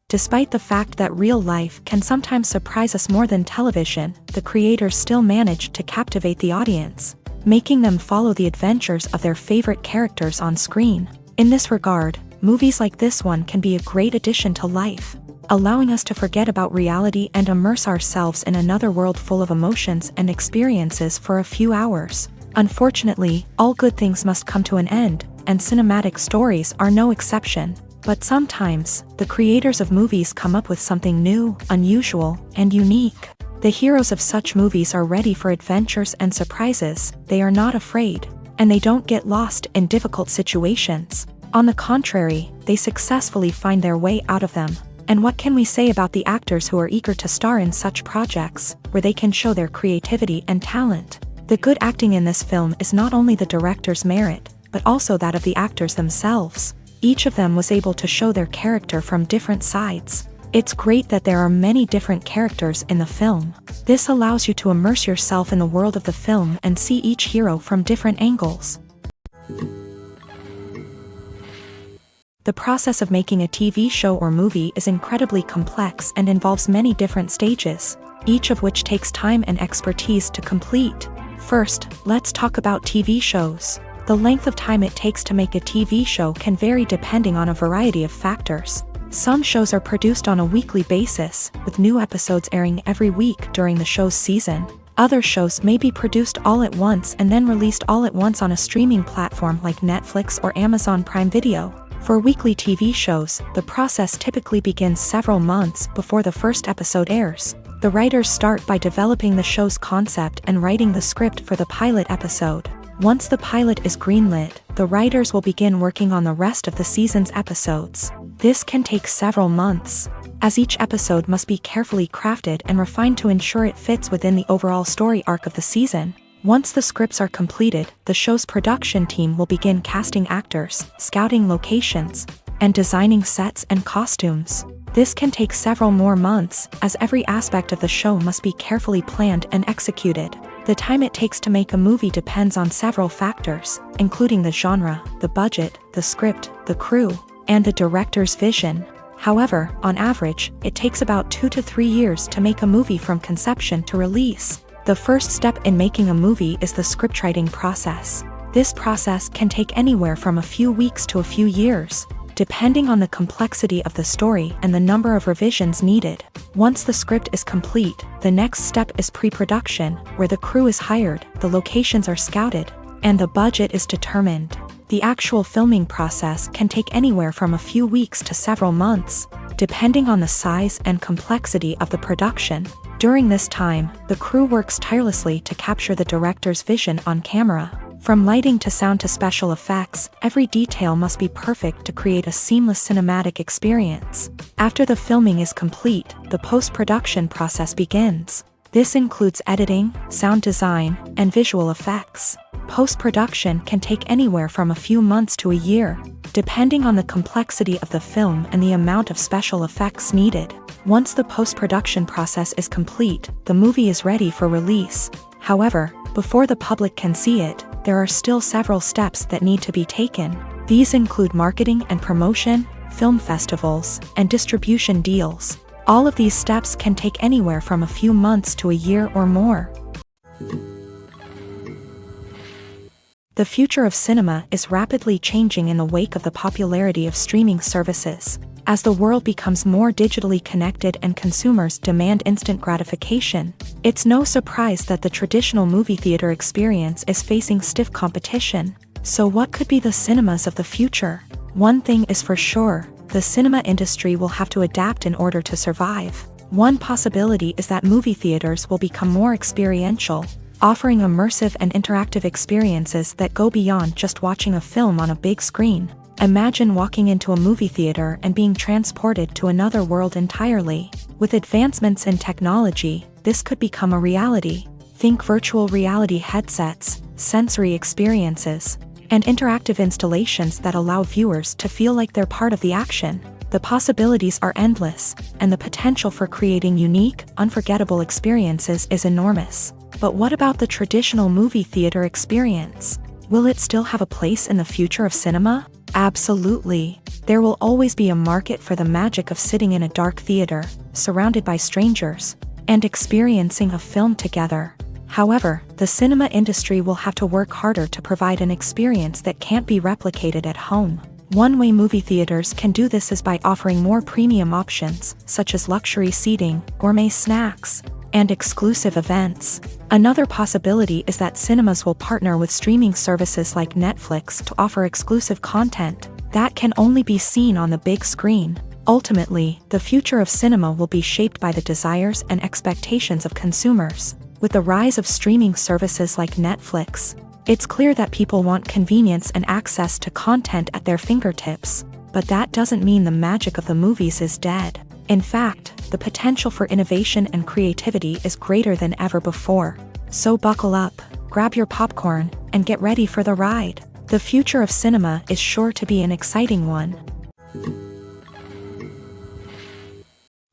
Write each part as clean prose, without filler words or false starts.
Despite the fact that real life can sometimes surprise us more than television, the creators still manage to captivate the audience, making them follow the adventures of their favorite characters on screen. In this regard, movies like this one can be a great addition to life, allowing us to forget about reality and immerse ourselves in another world full of emotions and experiences for a few hours. Unfortunately, all good things must come to an end, and cinematic stories are no exception. But sometimes, the creators of movies come up with something new, unusual, and unique. The heroes of such movies are ready for adventures and surprises, they are not afraid, and they don't get lost in difficult situations. On the contrary, they successfully find their way out of them. And what can we say about the actors who are eager to star in such projects, where they can show their creativity and talent? The good acting in this film is not only the director's merit, but also that of the actors themselves. Each of them was able to show their character from different sides. It's great that there are many different characters in the film. This allows you to immerse yourself in the world of the film and see each hero from different angles. The process of making a TV show or movie is incredibly complex and involves many different stages, each of which takes time and expertise to complete. First, let's talk about TV shows. The length of time it takes to make a TV show can vary depending on a variety of factors. Some shows are produced on a weekly basis, with new episodes airing every week during the show's season. Other shows may be produced all at once and then released all at once on a streaming platform like Netflix or Amazon Prime Video. For weekly TV shows, the process typically begins several months before the first episode airs. The writers start by developing the show's concept and writing the script for the pilot episode. Once the pilot is greenlit, the writers will begin working on the rest of the season's episodes. This can take several months, as each episode must be carefully crafted and refined to ensure it fits within the overall story arc of the season. Once the scripts are completed, the show's production team will begin casting actors, scouting locations, and designing sets and costumes. This can take several more months, as every aspect of the show must be carefully planned and executed. The time it takes to make a movie depends on several factors, including the genre, the budget, the script, the crew, and the director's vision. However, on average, it takes about 2 to 3 years to make a movie from conception to release. The first step in making a movie is the scriptwriting process. This process can take anywhere from a few weeks to a few years, depending on the complexity of the story and the number of revisions needed. Once the script is complete, the next step is pre-production, where the crew is hired, the locations are scouted, and the budget is determined. The actual filming process can take anywhere from a few weeks to several months, depending on the size and complexity of the production. During this time, the crew works tirelessly to capture the director's vision on camera. From lighting to sound to special effects, every detail must be perfect to create a seamless cinematic experience. After the filming is complete, the post-production process begins. This includes editing, sound design, and visual effects. Post-production can take anywhere from a few months to a year, depending on the complexity of the film and the amount of special effects needed. Once the post-production process is complete, the movie is ready for release. However, before the public can see it, there are still several steps that need to be taken. These include marketing and promotion, film festivals, and distribution deals. All of these steps can take anywhere from a few months to a year or more. The future of cinema is rapidly changing in the wake of the popularity of streaming services. As the world becomes more digitally connected and consumers demand instant gratification, it's no surprise that the traditional movie theater experience is facing stiff competition. So what could be the cinemas of the future? One thing is for sure, the cinema industry will have to adapt in order to survive. One possibility is that movie theaters will become more experiential, offering immersive and interactive experiences that go beyond just watching a film on a big screen. Imagine walking into a movie theater and being transported to another world entirely. With advancements in technology, this could become a reality. Think virtual reality headsets, sensory experiences, and interactive installations that allow viewers to feel like they're part of the action. The possibilities are endless, and the potential for creating unique, unforgettable experiences is enormous. But what about the traditional movie theater experience? Will it still have a place in the future of cinema? Absolutely. There will always be a market for the magic of sitting in a dark theater, surrounded by strangers, and experiencing a film together. However, the cinema industry will have to work harder to provide an experience that can't be replicated at home. One way movie theaters can do this is by offering more premium options, such as luxury seating, gourmet snacks, and exclusive events. Another possibility is that cinemas will partner with streaming services like Netflix to offer exclusive content that can only be seen on the big screen. Ultimately, the future of cinema will be shaped by the desires and expectations of consumers. With the rise of streaming services like Netflix, it's clear that people want convenience and access to content at their fingertips. But that doesn't mean the magic of the movies is dead. In fact, the potential for innovation and creativity is greater than ever before. So buckle up, grab your popcorn, and get ready for the ride. The future of cinema is sure to be an exciting one.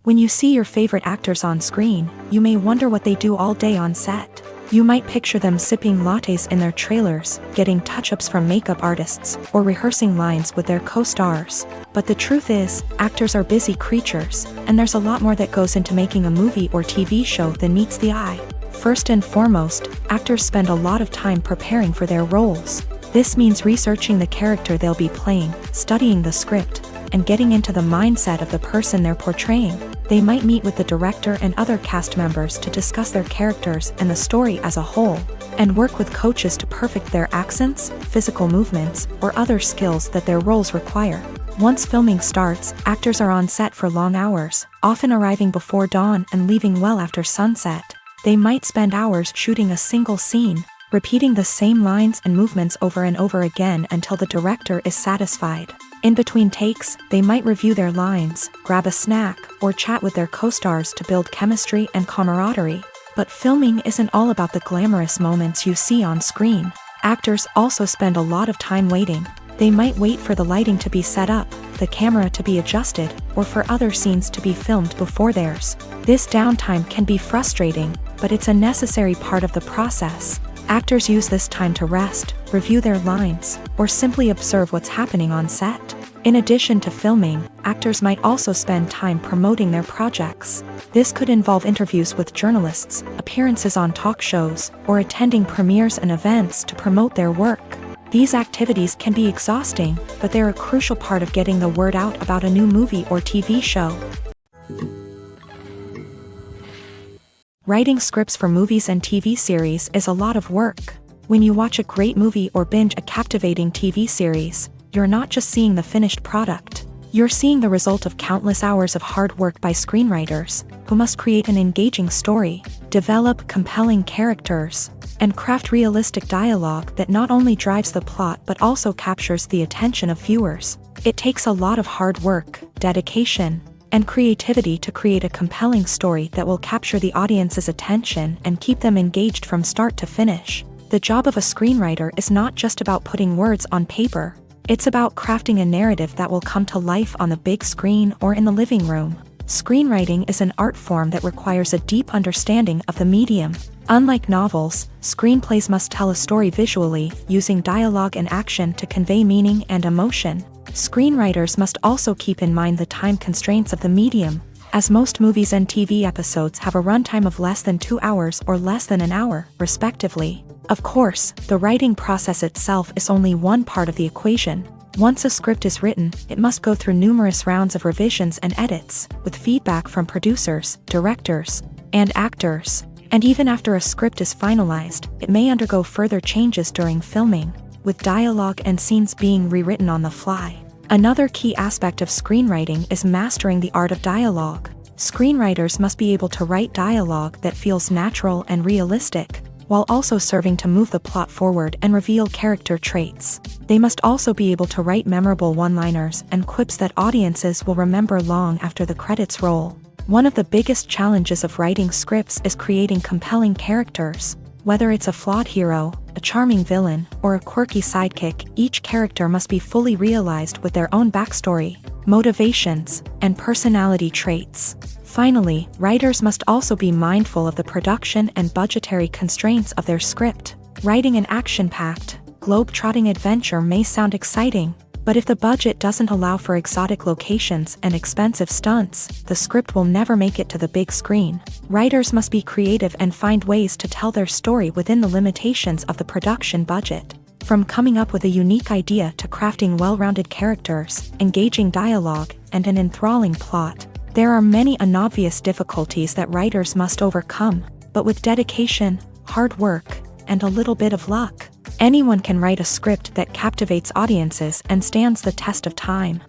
When you see your favorite actors on screen, you may wonder what they do all day on set. You might picture them sipping lattes in their trailers, getting touch-ups from makeup artists, or rehearsing lines with their co-stars. But the truth is, actors are busy creatures, and there's a lot more that goes into making a movie or TV show than meets the eye. First and foremost, actors spend a lot of time preparing for their roles. This means researching the character they'll be playing, studying the script, and getting into the mindset of the person they're portraying. They might meet with the director and other cast members to discuss their characters and the story as a whole, and work with coaches to perfect their accents, physical movements, or other skills that their roles require. Once filming starts, actors are on set for long hours, often arriving before dawn and leaving well after sunset. They might spend hours shooting a single scene, repeating the same lines and movements over and over again until the director is satisfied. In between takes, they might review their lines, grab a snack, or chat with their co-stars to build chemistry and camaraderie. But filming isn't all about the glamorous moments you see on screen. Actors also spend a lot of time waiting. They might wait for the lighting to be set up, the camera to be adjusted, or for other scenes to be filmed before theirs. This downtime can be frustrating, but it's a necessary part of the process. Actors use this time to rest, review their lines, or simply observe what's happening on set. In addition to filming, actors might also spend time promoting their projects. This could involve interviews with journalists, appearances on talk shows, or attending premieres and events to promote their work. These activities can be exhausting, but they're a crucial part of getting the word out about a new movie or TV show. Writing scripts for movies and TV series is a lot of work. When you watch a great movie or binge a captivating TV series, you're not just seeing the finished product. You're seeing the result of countless hours of hard work by screenwriters, who must create an engaging story, develop compelling characters, and craft realistic dialogue that not only drives the plot but also captures the attention of viewers. It takes a lot of hard work, dedication, and creativity to create a compelling story that will capture the audience's attention and keep them engaged from start to finish. The job of a screenwriter is not just about putting words on paper. It's about crafting a narrative that will come to life on the big screen or in the living room. Screenwriting is an art form that requires a deep understanding of the medium. Unlike novels, screenplays must tell a story visually, using dialogue and action to convey meaning and emotion. Screenwriters must also keep in mind the time constraints of the medium, as most movies and TV episodes have a runtime of less than 2 hours or less than an hour, respectively. Of course, the writing process itself is only one part of the equation. Once a script is written, it must go through numerous rounds of revisions and edits, with feedback from producers, directors, and actors. And even after a script is finalized, it may undergo further changes during filming, with dialogue and scenes being rewritten on the fly. Another key aspect of screenwriting is mastering the art of dialogue. Screenwriters must be able to write dialogue that feels natural and realistic, while also serving to move the plot forward and reveal character traits. They must also be able to write memorable one-liners and quips that audiences will remember long after the credits roll. One of the biggest challenges of writing scripts is creating compelling characters. Whether it's a flawed hero, a charming villain, or a quirky sidekick, each character must be fully realized with their own backstory, motivations, and personality traits. Finally, writers must also be mindful of the production and budgetary constraints of their script. Writing an action-packed, globe-trotting adventure may sound exciting, but if the budget doesn't allow for exotic locations and expensive stunts, the script will never make it to the big screen. Writers must be creative and find ways to tell their story within the limitations of the production budget. From coming up with a unique idea to crafting well-rounded characters, engaging dialogue, and an enthralling plot, there are many unobvious difficulties that writers must overcome, but with dedication, hard work, and a little bit of luck, anyone can write a script that captivates audiences and stands the test of time.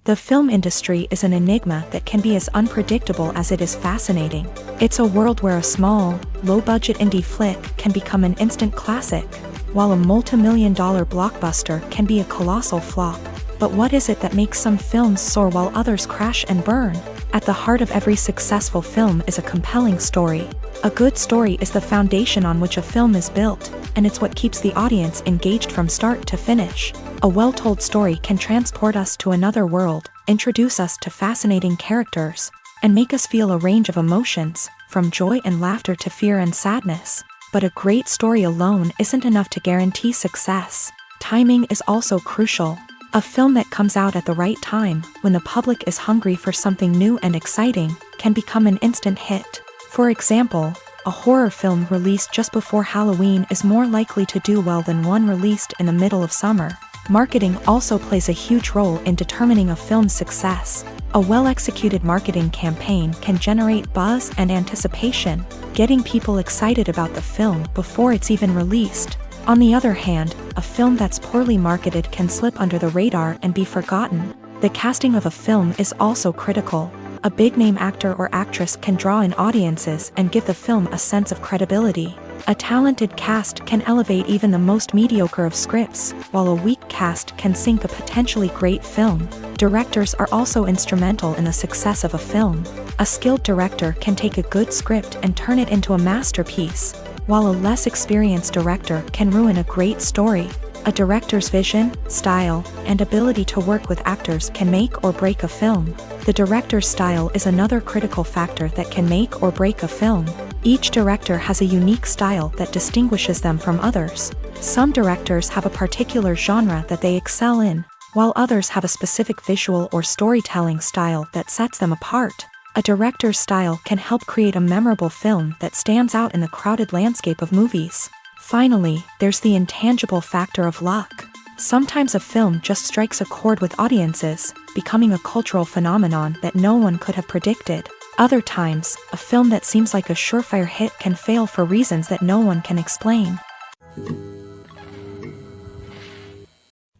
The film industry is an enigma that can be as unpredictable as it is fascinating. It's a world where a small, low-budget indie flick can become an instant classic, while a multi-million-dollar blockbuster can be a colossal flop. But what is it that makes some films soar while others crash and burn? At the heart of every successful film is a compelling story. A good story is the foundation on which a film is built, and it's what keeps the audience engaged from start to finish. A well-told story can transport us to another world, introduce us to fascinating characters, and make us feel a range of emotions, from joy and laughter to fear and sadness. But a great story alone isn't enough to guarantee success. Timing is also crucial. A film that comes out at the right time, when the public is hungry for something new and exciting, can become an instant hit. For example, a horror film released just before Halloween is more likely to do well than one released in the middle of summer. Marketing also plays a huge role in determining a film's success. A well-executed marketing campaign can generate buzz and anticipation, getting people excited about the film before it's even released. On the other hand, a film that's poorly marketed can slip under the radar and be forgotten. The casting of a film is also critical. A big-name actor or actress can draw in audiences and give the film a sense of credibility. A talented cast can elevate even the most mediocre of scripts, while a weak cast can sink a potentially great film. Directors are also instrumental in the success of a film. A skilled director can take a good script and turn it into a masterpiece, while a less experienced director can ruin a great story. A director's vision, style, and ability to work with actors can make or break a film. The director's style is another critical factor that can make or break a film. Each director has a unique style that distinguishes them from others. Some directors have a particular genre that they excel in, while others have a specific visual or storytelling style that sets them apart. A director's style can help create a memorable film that stands out in the crowded landscape of movies. Finally, there's the intangible factor of luck. Sometimes a film just strikes a chord with audiences, becoming a cultural phenomenon that no one could have predicted. Other times, a film that seems like a surefire hit can fail for reasons that no one can explain.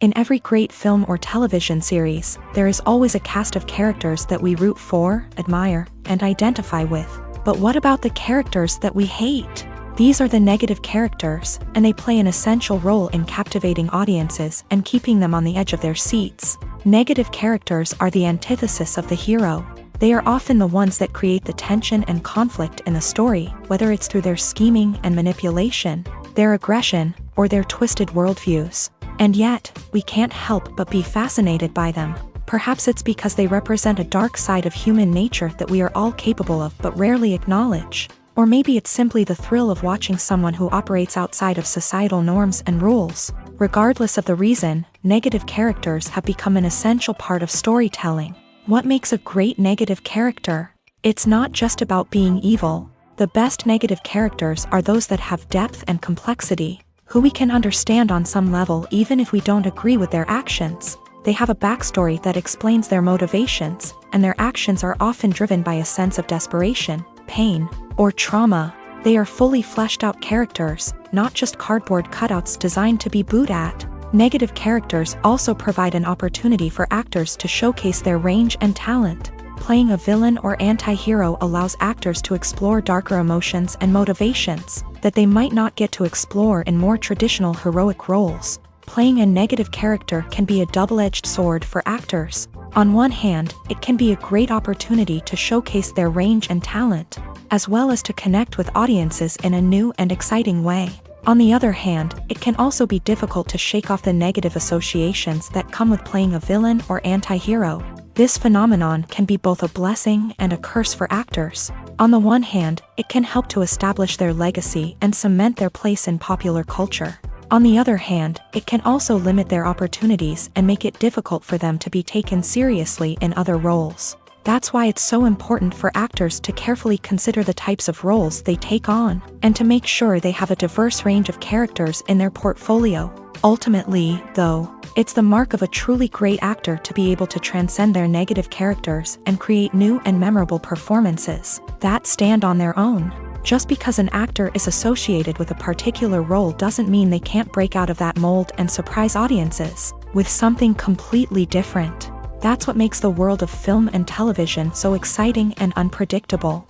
In every great film or television series, there is always a cast of characters that we root for, admire, and identify with. But what about the characters that we hate? These are the negative characters, and they play an essential role in captivating audiences and keeping them on the edge of their seats. Negative characters are the antithesis of the hero. They are often the ones that create the tension and conflict in the story, whether it's through their scheming and manipulation, their aggression, or their twisted worldviews. And yet, we can't help but be fascinated by them. Perhaps it's because they represent a dark side of human nature that we are all capable of but rarely acknowledge. Or maybe it's simply the thrill of watching someone who operates outside of societal norms and rules. Regardless of the reason, negative characters have become an essential part of storytelling. What makes a great negative character? It's not just about being evil. The best negative characters are those that have depth and complexity. who we can understand on some level even if we don't agree with their actions. They have a backstory that explains their motivations, and their actions are often driven by a sense of desperation, pain, or trauma. They are fully fleshed out characters, not just cardboard cutouts designed to be booed at. Negative characters also provide an opportunity for actors to showcase their range and talent. Playing a villain or anti-hero allows actors to explore darker emotions and motivations that they might not get to explore in more traditional heroic roles. Playing a negative character can be a double-edged sword for actors. On one hand, it can be a great opportunity to showcase their range and talent, as well as to connect with audiences in a new and exciting way. On the other hand, it can also be difficult to shake off the negative associations that come with playing a villain or anti-hero. This phenomenon can be both a blessing and a curse for actors. On the one hand, it can help to establish their legacy and cement their place in popular culture. On the other hand, it can also limit their opportunities and make it difficult for them to be taken seriously in other roles. That's why it's so important for actors to carefully consider the types of roles they take on, and to make sure they have a diverse range of characters in their portfolio. Ultimately, though, it's the mark of a truly great actor to be able to transcend their negative characters and create new and memorable performances that stand on their own. Just because an actor is associated with a particular role doesn't mean they can't break out of that mold and surprise audiences with something completely different. That's what makes the world of film and television so exciting and unpredictable.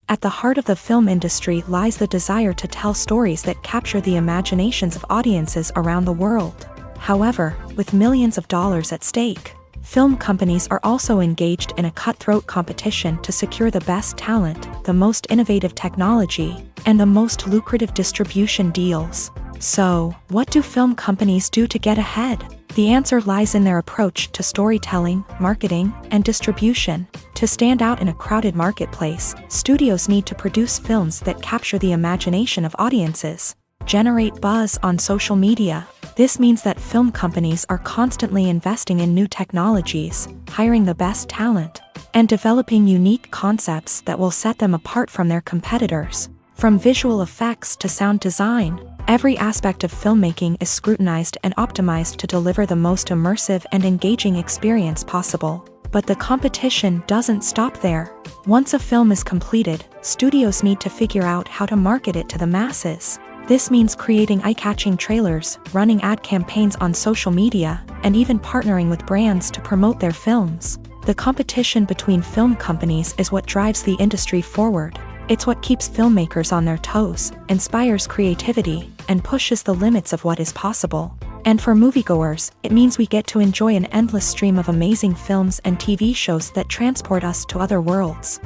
At the heart of the film industry lies the desire to tell stories that capture the imaginations of audiences around the world. However, with millions of dollars at stake, film companies are also engaged in a cutthroat competition to secure the best talent, the most innovative technology, and the most lucrative distribution deals. So, what do film companies do to get ahead? The answer lies in their approach to storytelling, marketing, and distribution. To stand out in a crowded marketplace, studios need to produce films that capture the imagination of audiences, generate buzz on social media. This means that film companies are constantly investing in new technologies, hiring the best talent, and developing unique concepts that will set them apart from their competitors. From visual effects to sound design, every aspect of filmmaking is scrutinized and optimized to deliver the most immersive and engaging experience possible. But the competition doesn't stop there. Once a film is completed, studios need to figure out how to market it to the masses. This means creating eye-catching trailers, running ad campaigns on social media, and even partnering with brands to promote their films. The competition between film companies is what drives the industry forward. It's what keeps filmmakers on their toes, inspires creativity, and pushes the limits of what is possible. And for moviegoers, it means we get to enjoy an endless stream of amazing films and TV shows that transport us to other worlds.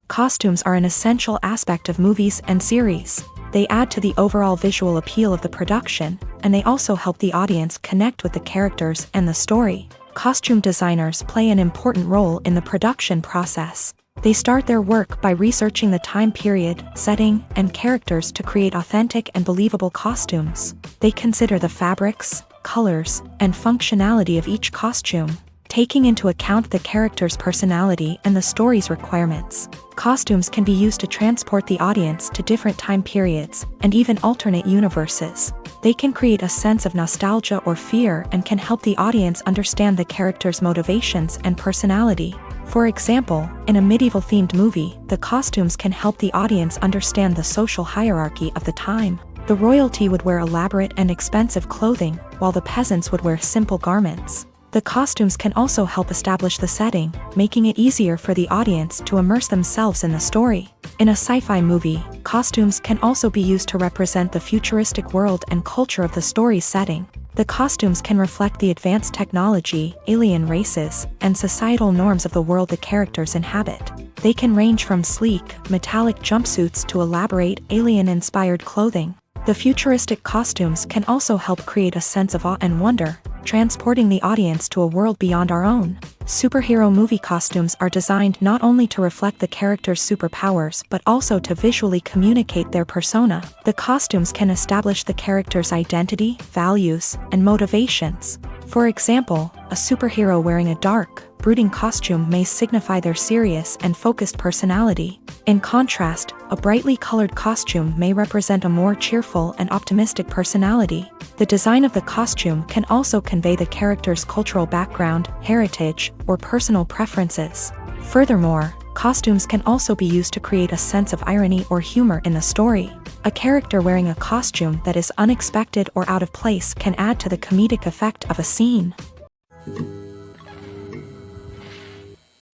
Costumes are an essential aspect of movies and series. They add to the overall visual appeal of the production, and they also help the audience connect with the characters and the story. Costume designers play an important role in the production process. They start their work by researching the time period, setting, and characters to create authentic and believable costumes. They consider the fabrics, colors, and functionality of each costume, taking into account the character's personality and the story's requirements. Costumes can be used to transport the audience to different time periods and even alternate universes. They can create a sense of nostalgia or fear and can help the audience understand the character's motivations and personality. For example, in a medieval-themed movie, the costumes can help the audience understand the social hierarchy of the time. The royalty would wear elaborate and expensive clothing, while the peasants would wear simple garments. The costumes can also help establish the setting, making it easier for the audience to immerse themselves in the story. In a sci-fi movie, costumes can also be used to represent the futuristic world and culture of the story's setting. The costumes can reflect the advanced technology, alien races, and societal norms of the world the characters inhabit. They can range from sleek, metallic jumpsuits to elaborate, alien-inspired clothing. The futuristic costumes can also help create a sense of awe and wonder, transporting the audience to a world beyond our own. Superhero movie costumes are designed not only to reflect the character's superpowers but also to visually communicate their persona. The costumes can establish the character's identity, values, and motivations. For example, a superhero wearing a dark, brooding costume may signify their serious and focused personality. In contrast, a brightly colored costume may represent a more cheerful and optimistic personality. The design of the costume can also convey the character's cultural background, heritage, or personal preferences. Furthermore, costumes can also be used to create a sense of irony or humor in the story. A character wearing a costume that is unexpected or out of place can add to the comedic effect of a scene.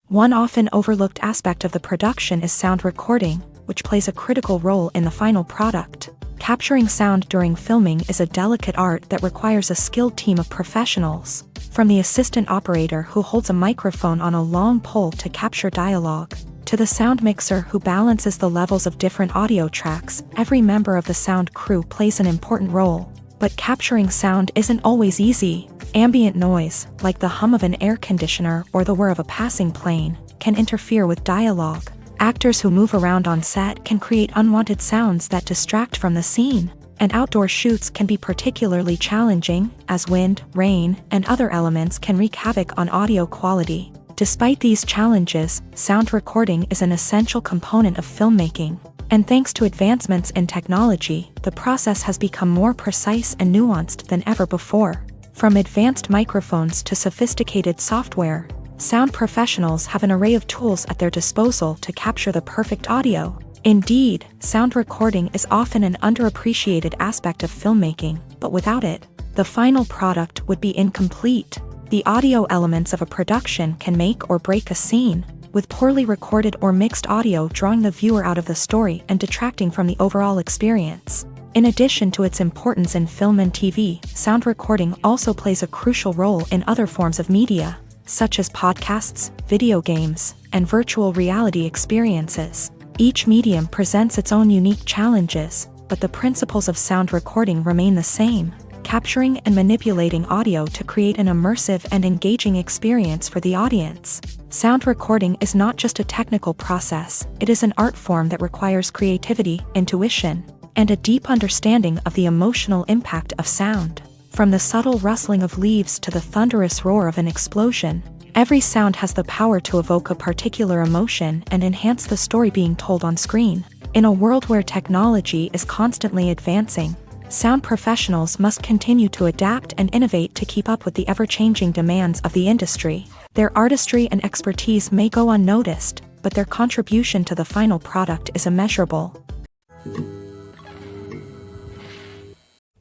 One often overlooked aspect of the production is sound recording, which plays a critical role in the final product. Capturing sound during filming is a delicate art that requires a skilled team of professionals. From the assistant operator who holds a microphone on a long pole to capture dialogue, to the sound mixer who balances the levels of different audio tracks, every member of the sound crew plays an important role. But capturing sound isn't always easy. Ambient noise, like the hum of an air conditioner or the whir of a passing plane, can interfere with dialogue. Actors who move around on set can create unwanted sounds that distract from the scene. And outdoor shoots can be particularly challenging, as wind, rain, and other elements can wreak havoc on audio quality. Despite these challenges, sound recording is an essential component of filmmaking. And thanks to advancements in technology, the process has become more precise and nuanced than ever before. From advanced microphones to sophisticated software, sound professionals have an array of tools at their disposal to capture the perfect audio. Indeed, sound recording is often an underappreciated aspect of filmmaking, but without it, the final product would be incomplete. The audio elements of a production can make or break a scene, with poorly recorded or mixed audio drawing the viewer out of the story and detracting from the overall experience. In addition to its importance in film and TV, sound recording also plays a crucial role in other forms of media, such as podcasts, video games, and virtual reality experiences. Each medium presents its own unique challenges, but the principles of sound recording remain the same: capturing and manipulating audio to create an immersive and engaging experience for the audience. Sound recording is not just a technical process, it is an art form that requires creativity, intuition, and a deep understanding of the emotional impact of sound. From the subtle rustling of leaves to the thunderous roar of an explosion, every sound has the power to evoke a particular emotion and enhance the story being told on screen. In a world where technology is constantly advancing, sound professionals must continue to adapt and innovate to keep up with the ever-changing demands of the industry. Their artistry and expertise may go unnoticed, but their contribution to the final product is immeasurable.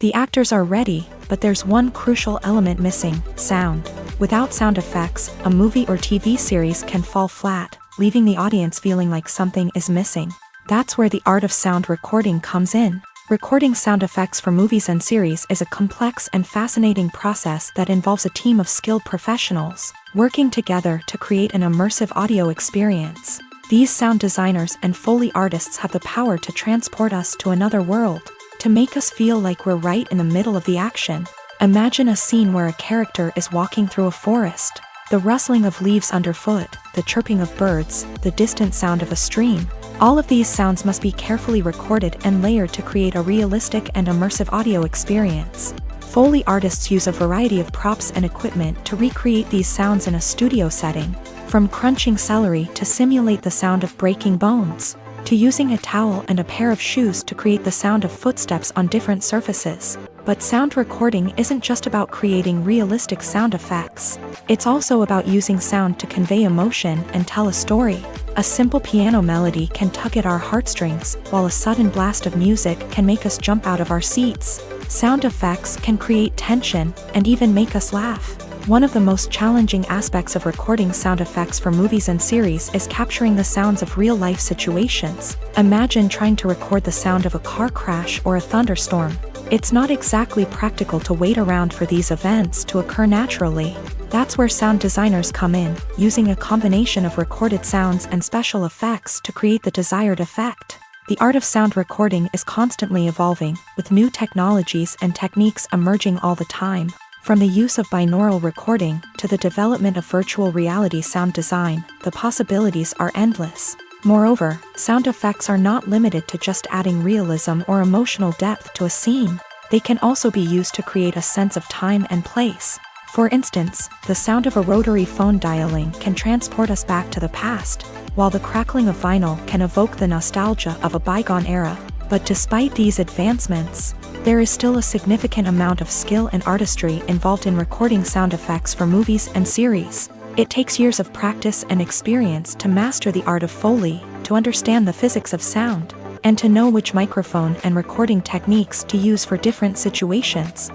The actors are ready, but there's one crucial element missing: sound. Without sound effects, a movie or TV series can fall flat, leaving the audience feeling like something is missing. That's where the art of sound recording comes in. Recording sound effects for movies and series is a complex and fascinating process that involves a team of skilled professionals working together to create an immersive audio experience. These sound designers and Foley artists have the power to transport us to another world, to make us feel like we're right in the middle of the action. Imagine a scene where a character is walking through a forest. The rustling of leaves underfoot, the chirping of birds, the distant sound of a stream. All of these sounds must be carefully recorded and layered to create a realistic and immersive audio experience. Foley artists use a variety of props and equipment to recreate these sounds in a studio setting, from crunching celery to simulate the sound of breaking bones, to using a towel and a pair of shoes to create the sound of footsteps on different surfaces. But sound recording isn't just about creating realistic sound effects. It's also about using sound to convey emotion and tell a story. A simple piano melody can tug at our heartstrings, while a sudden blast of music can make us jump out of our seats. Sound effects can create tension and even make us laugh. One of the most challenging aspects of recording sound effects for movies and series is capturing the sounds of real-life situations. Imagine trying to record the sound of a car crash or a thunderstorm. It's not exactly practical to wait around for these events to occur naturally. That's where sound designers come in, using a combination of recorded sounds and special effects to create the desired effect. The art of sound recording is constantly evolving, with new technologies and techniques emerging all the time. From the use of binaural recording to the development of virtual reality sound design, the possibilities are endless. Moreover, sound effects are not limited to just adding realism or emotional depth to a scene. They can also be used to create a sense of time and place. For instance, the sound of a rotary phone dialing can transport us back to the past, while the crackling of vinyl can evoke the nostalgia of a bygone era. But despite these advancements, there is still a significant amount of skill and artistry involved in recording sound effects for movies and series. It takes years of practice and experience to master the art of Foley, to understand the physics of sound, and to know which microphone and recording techniques to use for different situations.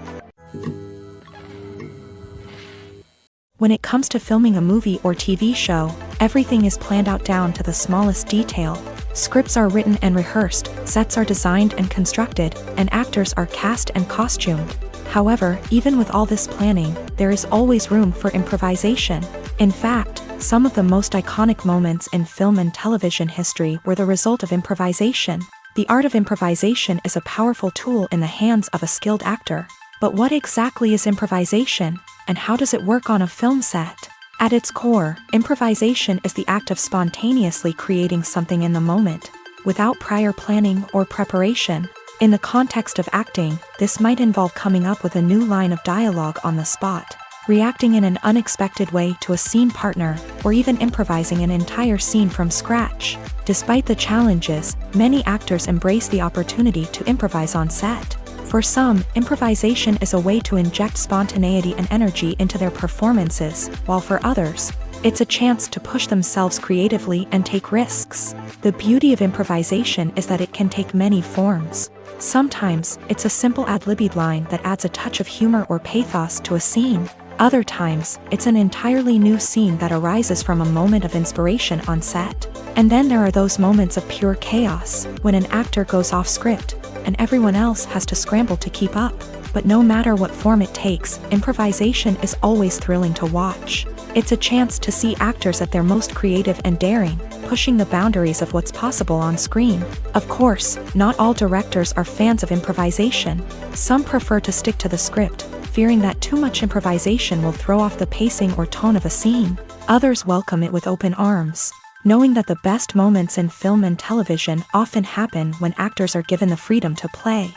When it comes to filming a movie or TV show, everything is planned out down to the smallest detail. Scripts are written and rehearsed, sets are designed and constructed, and actors are cast and costumed. However, even with all this planning, there is always room for improvisation. In fact, some of the most iconic moments in film and television history were the result of improvisation. The art of improvisation is a powerful tool in the hands of a skilled actor. But what exactly is improvisation, and how does it work on a film set? At its core, improvisation is the act of spontaneously creating something in the moment, without prior planning or preparation. In the context of acting, this might involve coming up with a new line of dialogue on the spot, reacting in an unexpected way to a scene partner, or even improvising an entire scene from scratch. Despite the challenges, many actors embrace the opportunity to improvise on set. For some, improvisation is a way to inject spontaneity and energy into their performances, while for others, it's a chance to push themselves creatively and take risks. The beauty of improvisation is that it can take many forms. Sometimes, it's a simple ad-libbed line that adds a touch of humor or pathos to a scene. Other times, it's an entirely new scene that arises from a moment of inspiration on set. And then there are those moments of pure chaos, when an actor goes off script, and everyone else has to scramble to keep up. But no matter what form it takes, improvisation is always thrilling to watch. It's a chance to see actors at their most creative and daring, pushing the boundaries of what's possible on screen. Of course, not all directors are fans of improvisation. Some prefer to stick to the script, fearing that too much improvisation will throw off the pacing or tone of a scene. Others welcome it with open arms, knowing that the best moments in film and television often happen when actors are given the freedom to play.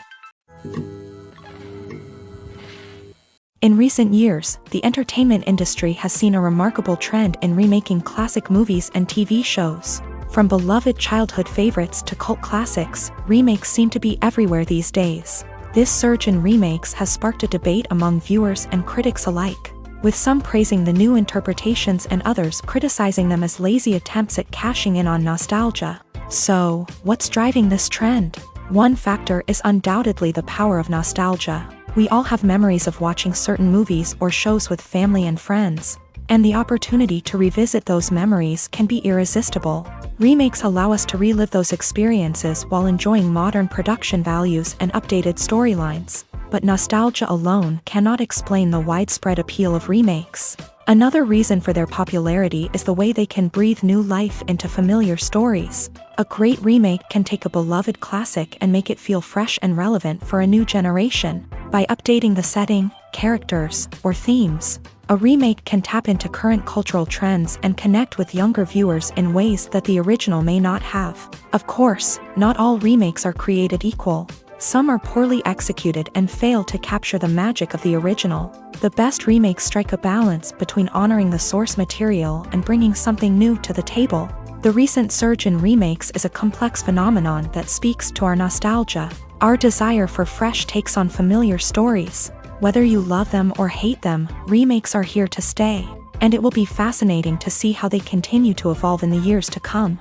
In recent years, the entertainment industry has seen a remarkable trend in remaking classic movies and TV shows. From beloved childhood favorites to cult classics, remakes seem to be everywhere these days. This surge in remakes has sparked a debate among viewers and critics alike, with some praising the new interpretations and others criticizing them as lazy attempts at cashing in on nostalgia. So, what's driving this trend? One factor is undoubtedly the power of nostalgia. We all have memories of watching certain movies or shows with family and friends, and the opportunity to revisit those memories can be irresistible. Remakes allow us to relive those experiences while enjoying modern production values and updated storylines. But nostalgia alone cannot explain the widespread appeal of remakes. Another reason for their popularity is the way they can breathe new life into familiar stories. A great remake can take a beloved classic and make it feel fresh and relevant for a new generation. By updating the setting, characters, or themes, a remake can tap into current cultural trends and connect with younger viewers in ways that the original may not have. Of course, not all remakes are created equal. Some are poorly executed and fail to capture the magic of the original. The best remakes strike a balance between honoring the source material and bringing something new to the table. The recent surge in remakes is a complex phenomenon that speaks to our nostalgia, our desire for fresh takes on familiar stories. Whether you love them or hate them, remakes are here to stay, and it will be fascinating to see how they continue to evolve in the years to come.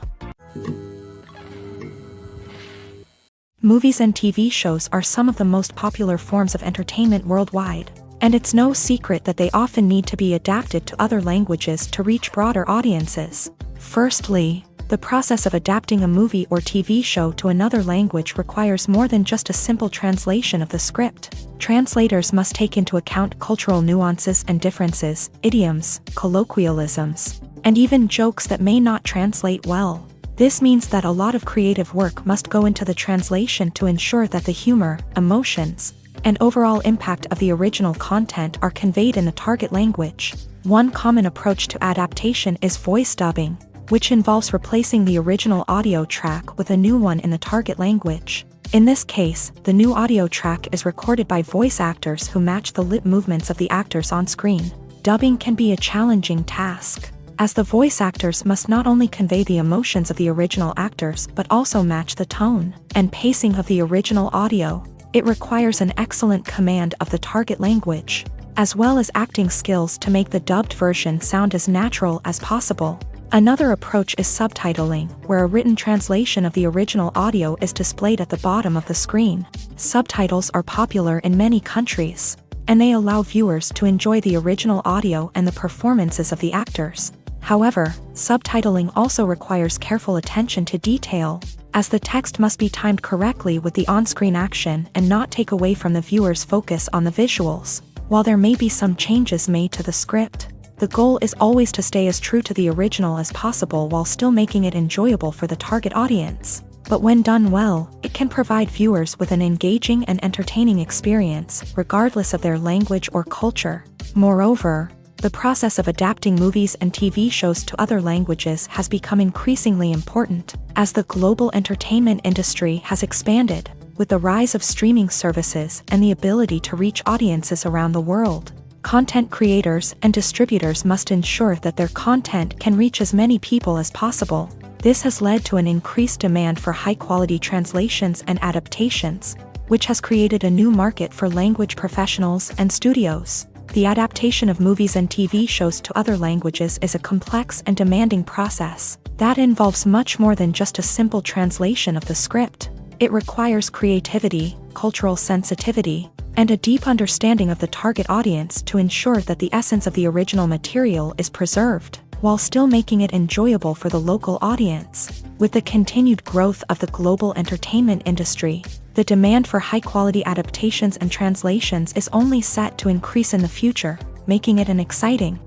Movies and TV shows are some of the most popular forms of entertainment worldwide, and it's no secret that they often need to be adapted to other languages to reach broader audiences. Firstly, the process of adapting a movie or TV show to another language requires more than just a simple translation of the script. Translators must take into account cultural nuances and differences, idioms, colloquialisms, and even jokes that may not translate well. This means that a lot of creative work must go into the translation to ensure that the humor, emotions, and overall impact of the original content are conveyed in the target language. One common approach to adaptation is voice dubbing, which involves replacing the original audio track with a new one in the target language. In this case, the new audio track is recorded by voice actors who match the lip movements of the actors on screen. Dubbing can be a challenging task, as the voice actors must not only convey the emotions of the original actors but also match the tone and pacing of the original audio. It requires an excellent command of the target language, as well as acting skills to make the dubbed version sound as natural as possible. Another approach is subtitling, where a written translation of the original audio is displayed at the bottom of the screen. Subtitles are popular in many countries, and they allow viewers to enjoy the original audio and the performances of the actors. However, subtitling also requires careful attention to detail, as the text must be timed correctly with the on-screen action and not take away from the viewer's focus on the visuals. While there may be some changes made to the script, the goal is always to stay as true to the original as possible while still making it enjoyable for the target audience. But when done well, it can provide viewers with an engaging and entertaining experience, regardless of their language or culture. Moreover, the process of adapting movies and TV shows to other languages has become increasingly important, as the global entertainment industry has expanded, with the rise of streaming services and the ability to reach audiences around the world. Content creators and distributors must ensure that their content can reach as many people as possible. This has led to an increased demand for high-quality translations and adaptations, which has created a new market for language professionals and studios. The adaptation of movies and TV shows to other languages is a complex and demanding process that involves much more than just a simple translation of the script. It requires creativity, cultural sensitivity, and a deep understanding of the target audience to ensure that the essence of the original material is preserved, while still making it enjoyable for the local audience. With the continued growth of the global entertainment industry, the demand for high-quality adaptations and translations is only set to increase in the future, making it an exciting.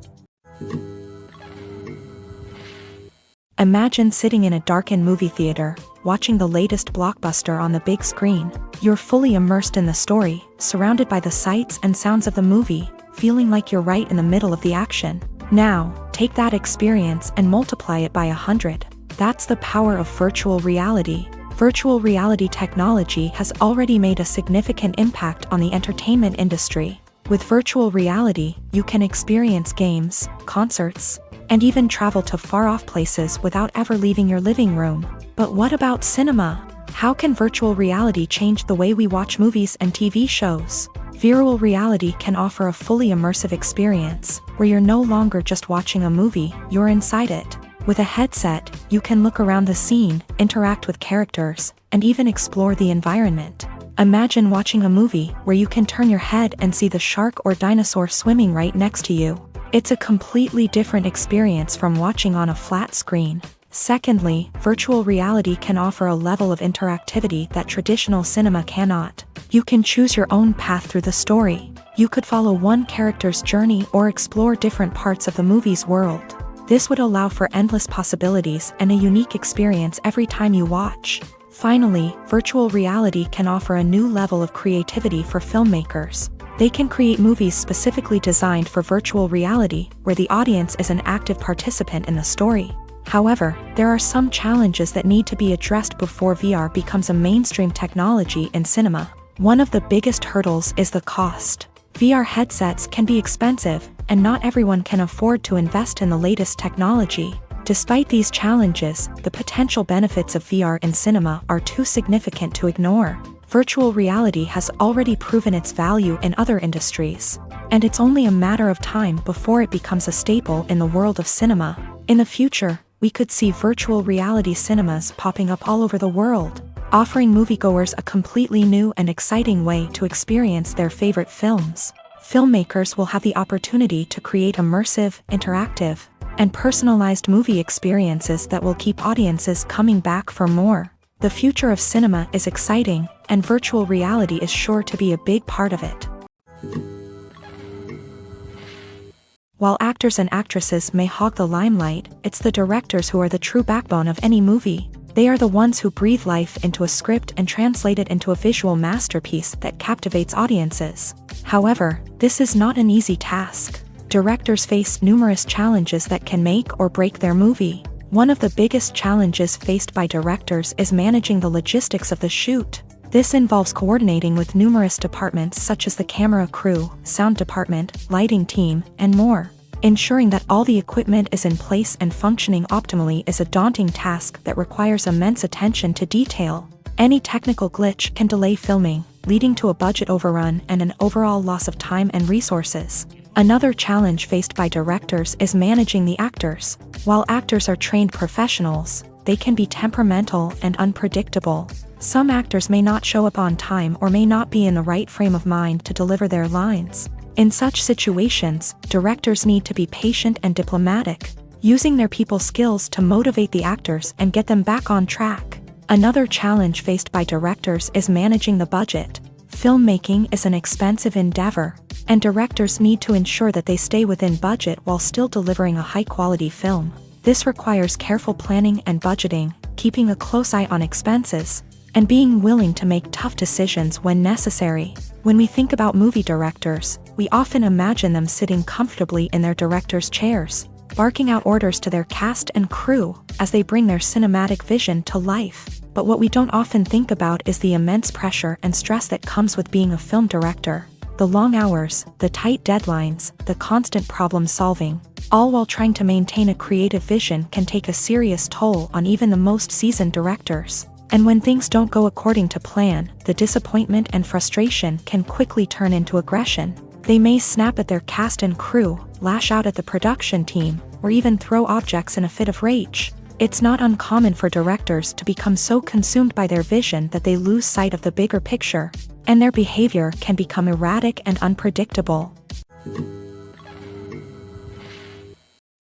Imagine sitting in a darkened movie theater, watching the latest blockbuster on the big screen. You're fully immersed in the story, surrounded by the sights and sounds of the movie, feeling like you're right in the middle of the action. Now, take that experience and multiply it by 100. That's the power of virtual reality. Virtual reality technology has already made a significant impact on the entertainment industry. With virtual reality, you can experience games, concerts, and even travel to far-off places without ever leaving your living room. But what about cinema? How can virtual reality change the way we watch movies and TV shows? Virtual reality can offer a fully immersive experience, where you're no longer just watching a movie, you're inside it. With a headset, you can look around the scene, interact with characters, and even explore the environment. Imagine watching a movie where you can turn your head and see the shark or dinosaur swimming right next to you. It's a completely different experience from watching on a flat screen. Secondly, virtual reality can offer a level of interactivity that traditional cinema cannot. You can choose your own path through the story. You could follow one character's journey or explore different parts of the movie's world. This would allow for endless possibilities and a unique experience every time you watch. Finally, virtual reality can offer a new level of creativity for filmmakers. They can create movies specifically designed for virtual reality, where the audience is an active participant in the story. However, there are some challenges that need to be addressed before VR becomes a mainstream technology in cinema. One of the biggest hurdles is the cost. VR headsets can be expensive, and not everyone can afford to invest in the latest technology. Despite these challenges, the potential benefits of VR in cinema are too significant to ignore. Virtual reality has already proven its value in other industries, and it's only a matter of time before it becomes a staple in the world of cinema. In the future, we could see virtual reality cinemas popping up all over the world, offering moviegoers a completely new and exciting way to experience their favorite films. Filmmakers will have the opportunity to create immersive, interactive, and personalized movie experiences that will keep audiences coming back for more. The future of cinema is exciting, and virtual reality is sure to be a big part of it. While actors and actresses may hog the limelight, it's the directors who are the true backbone of any movie. They are the ones who breathe life into a script and translate it into a visual masterpiece that captivates audiences. However, this is not an easy task. Directors face numerous challenges that can make or break their movie. One of the biggest challenges faced by directors is managing the logistics of the shoot. This involves coordinating with numerous departments such as the camera crew, sound department, lighting team, and more. Ensuring that all the equipment is in place and functioning optimally is a daunting task that requires immense attention to detail. Any technical glitch can delay filming, leading to a budget overrun and an overall loss of time and resources. Another challenge faced by directors is managing the actors. While actors are trained professionals, they can be temperamental and unpredictable. Some actors may not show up on time or may not be in the right frame of mind to deliver their lines. In such situations, directors need to be patient and diplomatic, using their people skills to motivate the actors and get them back on track. Another challenge faced by directors is managing the budget. Filmmaking is an expensive endeavor, and directors need to ensure that they stay within budget while still delivering a high-quality film. This requires careful planning and budgeting, keeping a close eye on expenses, and being willing to make tough decisions when necessary. When we think about movie directors, we often imagine them sitting comfortably in their director's chairs, barking out orders to their cast and crew as they bring their cinematic vision to life. But what we don't often think about is the immense pressure and stress that comes with being a film director. The long hours, the tight deadlines, the constant problem solving, all while trying to maintain a creative vision can take a serious toll on even the most seasoned directors. And when things don't go according to plan, the disappointment and frustration can quickly turn into aggression. They may snap at their cast and crew, lash out at the production team, or even throw objects in a fit of rage. It's not uncommon for directors to become so consumed by their vision that they lose sight of the bigger picture, and their behavior can become erratic and unpredictable.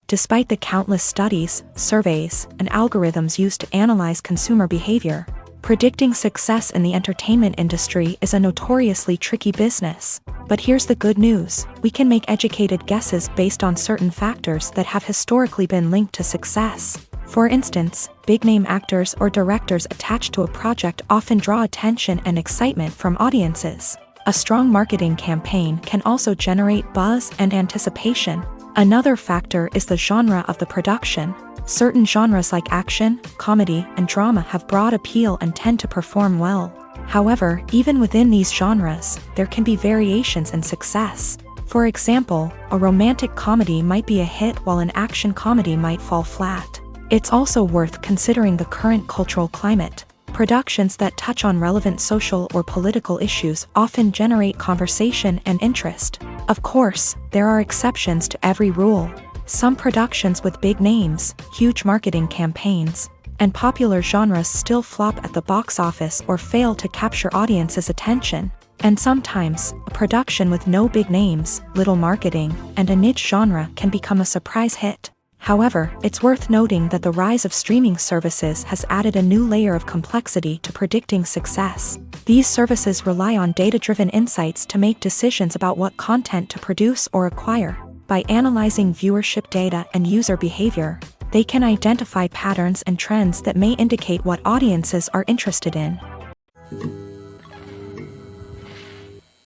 Despite the countless studies, surveys, and algorithms used to analyze consumer behavior, predicting success in the entertainment industry is a notoriously tricky business. But here's the good news: we can make educated guesses based on certain factors that have historically been linked to success. For instance, big-name actors or directors attached to a project often draw attention and excitement from audiences. A strong marketing campaign can also generate buzz and anticipation. Another factor is the genre of the production. Certain genres like action, comedy, and drama have broad appeal and tend to perform well. However, even within these genres, there can be variations in success. For example, a romantic comedy might be a hit while an action comedy might fall flat. It's also worth considering the current cultural climate. Productions that touch on relevant social or political issues often generate conversation and interest. Of course, there are exceptions to every rule. Some productions with big names, huge marketing campaigns, and popular genres still flop at the box office or fail to capture audiences' attention. And sometimes, a production with no big names, little marketing, and a niche genre can become a surprise hit. However, it's worth noting that the rise of streaming services has added a new layer of complexity to predicting success. These services rely on data-driven insights to make decisions about what content to produce or acquire. By analyzing viewership data and user behavior, they can identify patterns and trends that may indicate what audiences are interested in.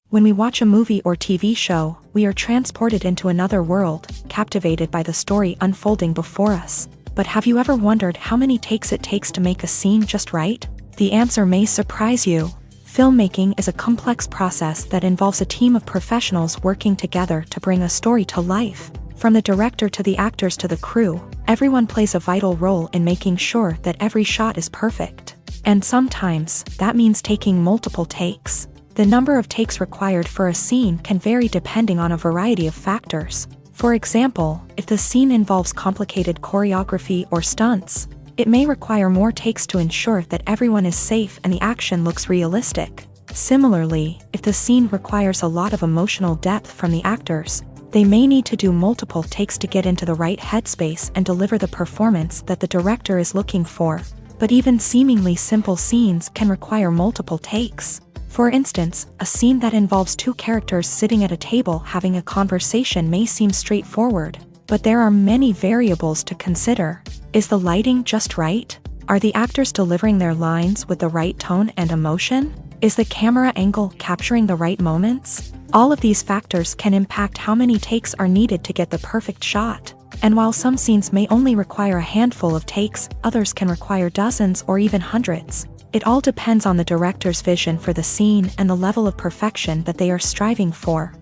When we watch a movie or TV show, we are transported into another world, captivated by the story unfolding before us. But have you ever wondered how many takes it takes to make a scene just right? The answer may surprise you. Filmmaking is a complex process that involves a team of professionals working together to bring a story to life. From the director to the actors to the crew, everyone plays a vital role in making sure that every shot is perfect. And sometimes, that means taking multiple takes. The number of takes required for a scene can vary depending on a variety of factors. For example, if the scene involves complicated choreography or stunts, it may require more takes to ensure that everyone is safe and the action looks realistic. Similarly, if the scene requires a lot of emotional depth from the actors, they may need to do multiple takes to get into the right headspace and deliver the performance that the director is looking for. But even seemingly simple scenes can require multiple takes. For instance, a scene that involves two characters sitting at a table having a conversation may seem straightforward, but there are many variables to consider. Is the lighting just right? Are the actors delivering their lines with the right tone and emotion? Is the camera angle capturing the right moments? All of these factors can impact how many takes are needed to get the perfect shot. And while some scenes may only require a handful of takes, others can require dozens or even hundreds. It all depends on the director's vision for the scene and the level of perfection that they are striving for.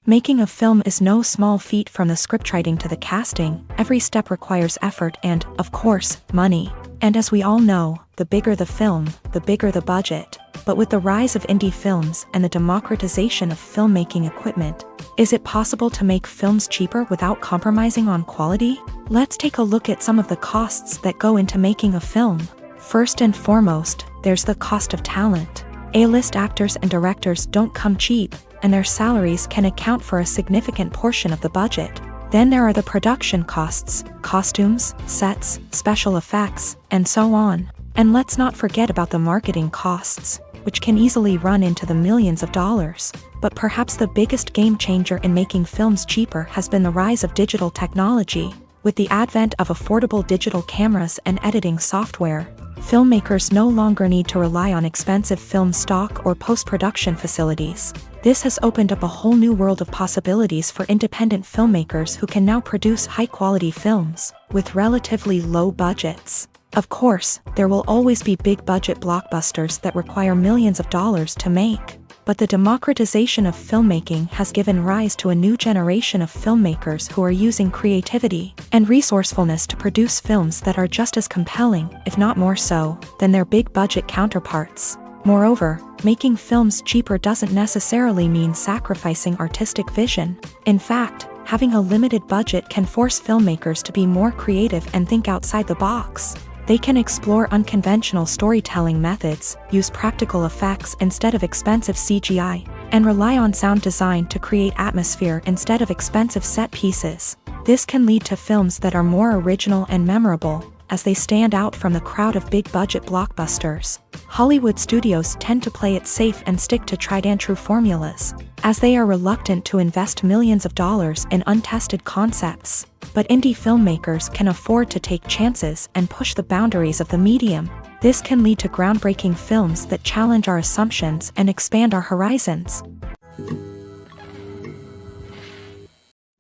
Making a film is no small feat. From the scriptwriting to the casting, every step requires effort and, of course, money. And as we all know, the bigger the film, the bigger the budget. But with the rise of indie films and the democratization of filmmaking equipment, is it possible to make films cheaper without compromising on quality? Let's take a look at some of the costs that go into making a film. First and foremost, there's the cost of talent. A-list actors and directors don't come cheap, and their salaries can account for a significant portion of the budget. Then there are the production costs, costumes, sets, special effects, and so on. And let's not forget about the marketing costs, which can easily run into the millions of dollars. But perhaps the biggest game changer in making films cheaper has been the rise of digital technology. With the advent of affordable digital cameras and editing software, filmmakers no longer need to rely on expensive film stock or post-production facilities. This has opened up a whole new world of possibilities for independent filmmakers who can now produce high-quality films with relatively low budgets. Of course, there will always be big-budget blockbusters that require millions of dollars to make. But the democratization of filmmaking has given rise to a new generation of filmmakers who are using creativity and resourcefulness to produce films that are just as compelling, if not more so, than their big-budget counterparts. Moreover, making films cheaper doesn't necessarily mean sacrificing artistic vision. In fact, having a limited budget can force filmmakers to be more creative and think outside the box. They can explore unconventional storytelling methods, use practical effects instead of expensive CGI, and rely on sound design to create atmosphere instead of expensive set pieces. This can lead to films that are more original and memorable, as they stand out from the crowd of big-budget blockbusters. Hollywood studios tend to play it safe and stick to tried-and-true formulas, as they are reluctant to invest millions of dollars in untested concepts. But indie filmmakers can afford to take chances and push the boundaries of the medium. This can lead to groundbreaking films that challenge our assumptions and expand our horizons.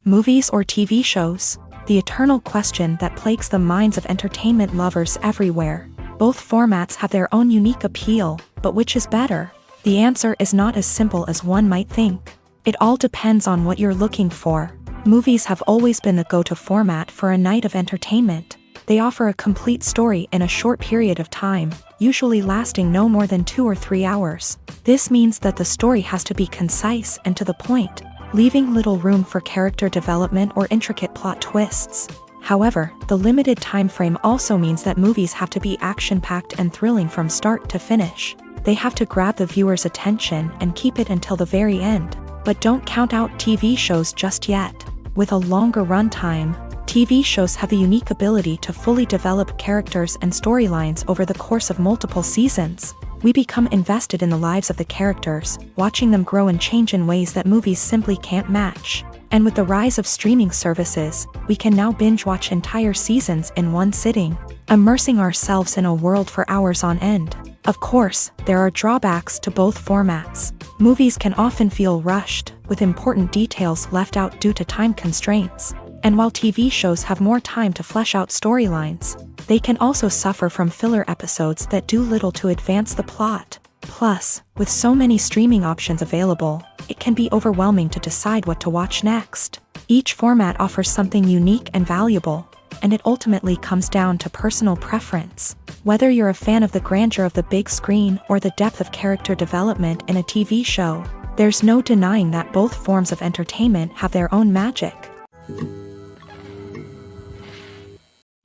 Movies or TV shows? The eternal question that plagues the minds of entertainment lovers everywhere. Both formats have their own unique appeal, but which is better? The answer is not as simple as one might think. It all depends on what you're looking for. Movies have always been the go-to format for a night of entertainment. They offer a complete story in a short period of time, usually lasting no more than 2 or 3 hours. This means that the story has to be concise and to the point, leaving little room for character development or intricate plot twists. However, the limited time frame also means that movies have to be action-packed and thrilling from start to finish. They have to grab the viewer's attention and keep it until the very end. But don't count out TV shows just yet. With a longer runtime, TV shows have the unique ability to fully develop characters and storylines over the course of multiple seasons. We become invested in the lives of the characters, watching them grow and change in ways that movies simply can't match. And with the rise of streaming services, we can now binge-watch entire seasons in one sitting, immersing ourselves in a world for hours on end. Of course, there are drawbacks to both formats. Movies can often feel rushed, with important details left out due to time constraints. And while TV shows have more time to flesh out storylines, they can also suffer from filler episodes that do little to advance the plot. Plus, with so many streaming options available, it can be overwhelming to decide what to watch next. Each format offers something unique and valuable, and it ultimately comes down to personal preference. Whether you're a fan of the grandeur of the big screen or the depth of character development in a TV show, there's no denying that both forms of entertainment have their own magic.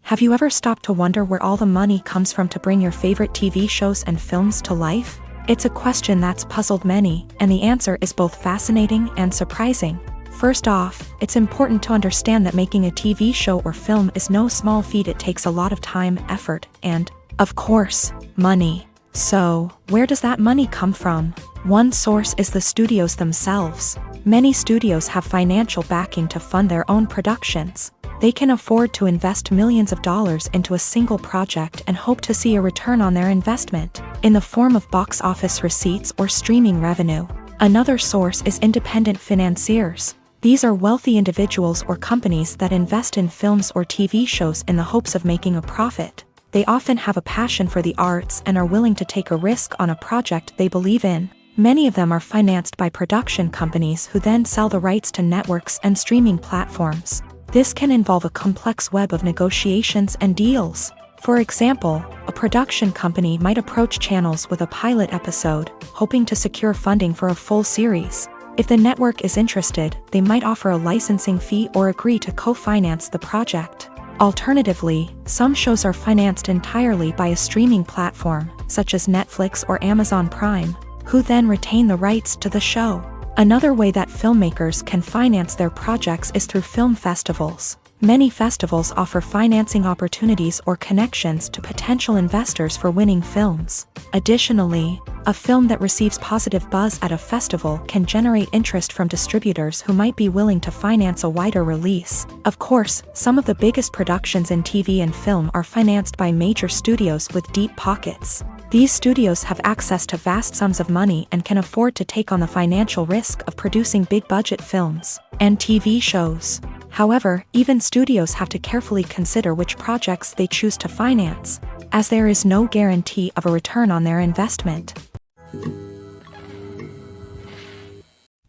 Have you ever stopped to wonder where all the money comes from to bring your favorite TV shows and films to life? It's a question that's puzzled many, and the answer is both fascinating and surprising. First off, it's important to understand that making a TV show or film is no small feat. It takes a lot of time, effort, and, of course, money. So, where does that money come from? One source is the studios themselves. Many studios have financial backing to fund their own productions. They can afford to invest millions of dollars into a single project and hope to see a return on their investment, in the form of box office receipts or streaming revenue. Another source is independent financiers. These are wealthy individuals or companies that invest in films or TV shows in the hopes of making a profit. They often have a passion for the arts and are willing to take a risk on a project they believe in. Many of them are financed by production companies who then sell the rights to networks and streaming platforms. This can involve a complex web of negotiations and deals. For example, a production company might approach channels with a pilot episode, hoping to secure funding for a full series. If the network is interested, they might offer a licensing fee or agree to co-finance the project. Alternatively, some shows are financed entirely by a streaming platform, such as Netflix or Amazon Prime, who then retain the rights to the show. Another way that filmmakers can finance their projects is through film festivals. Many festivals offer financing opportunities or connections to potential investors for winning films. Additionally, a film that receives positive buzz at a festival can generate interest from distributors who might be willing to finance a wider release. Of course, some of the biggest productions in TV and film are financed by major studios with deep pockets. These studios have access to vast sums of money and can afford to take on the financial risk of producing big-budget films and TV shows. However, even studios have to carefully consider which projects they choose to finance, as there is no guarantee of a return on their investment.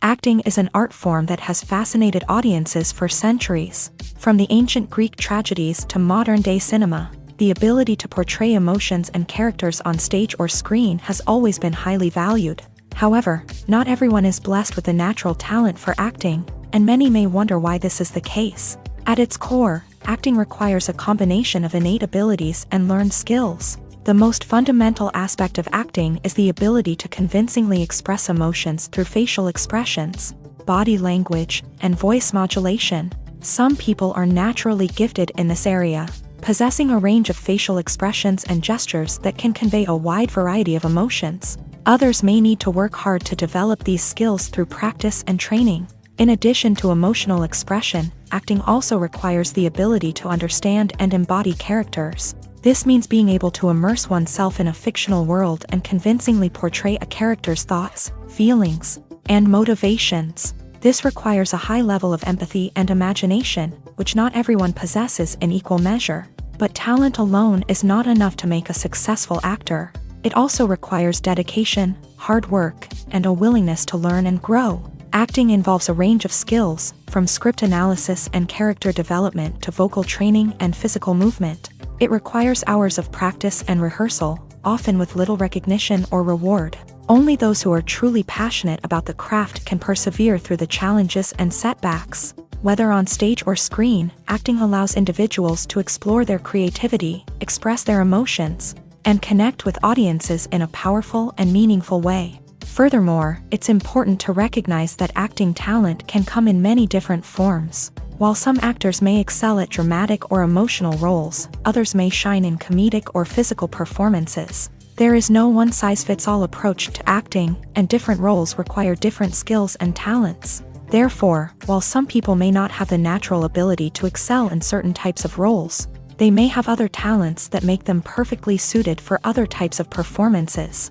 Acting is an art form that has fascinated audiences for centuries. From the ancient Greek tragedies to modern-day cinema, the ability to portray emotions and characters on stage or screen has always been highly valued. However, not everyone is blessed with the natural talent for acting, and many may wonder why this is the case. At its core, acting requires a combination of innate abilities and learned skills. The most fundamental aspect of acting is the ability to convincingly express emotions through facial expressions, body language, and voice modulation. Some people are naturally gifted in this area, possessing a range of facial expressions and gestures that can convey a wide variety of emotions. Others may need to work hard to develop these skills through practice and training. In addition to emotional expression, acting also requires the ability to understand and embody characters. This means being able to immerse oneself in a fictional world and convincingly portray a character's thoughts, feelings, and motivations. This requires a high level of empathy and imagination, which not everyone possesses in equal measure. But talent alone is not enough to make a successful actor. It also requires dedication, hard work, and a willingness to learn and grow. Acting involves a range of skills, from script analysis and character development to vocal training and physical movement. It requires hours of practice and rehearsal, often with little recognition or reward. Only those who are truly passionate about the craft can persevere through the challenges and setbacks. Whether on stage or screen, acting allows individuals to explore their creativity, express their emotions, and connect with audiences in a powerful and meaningful way. Furthermore, it's important to recognize that acting talent can come in many different forms. While some actors may excel at dramatic or emotional roles, others may shine in comedic or physical performances. There is no one-size-fits-all approach to acting, and different roles require different skills and talents. Therefore, while some people may not have the natural ability to excel in certain types of roles, they may have other talents that make them perfectly suited for other types of performances.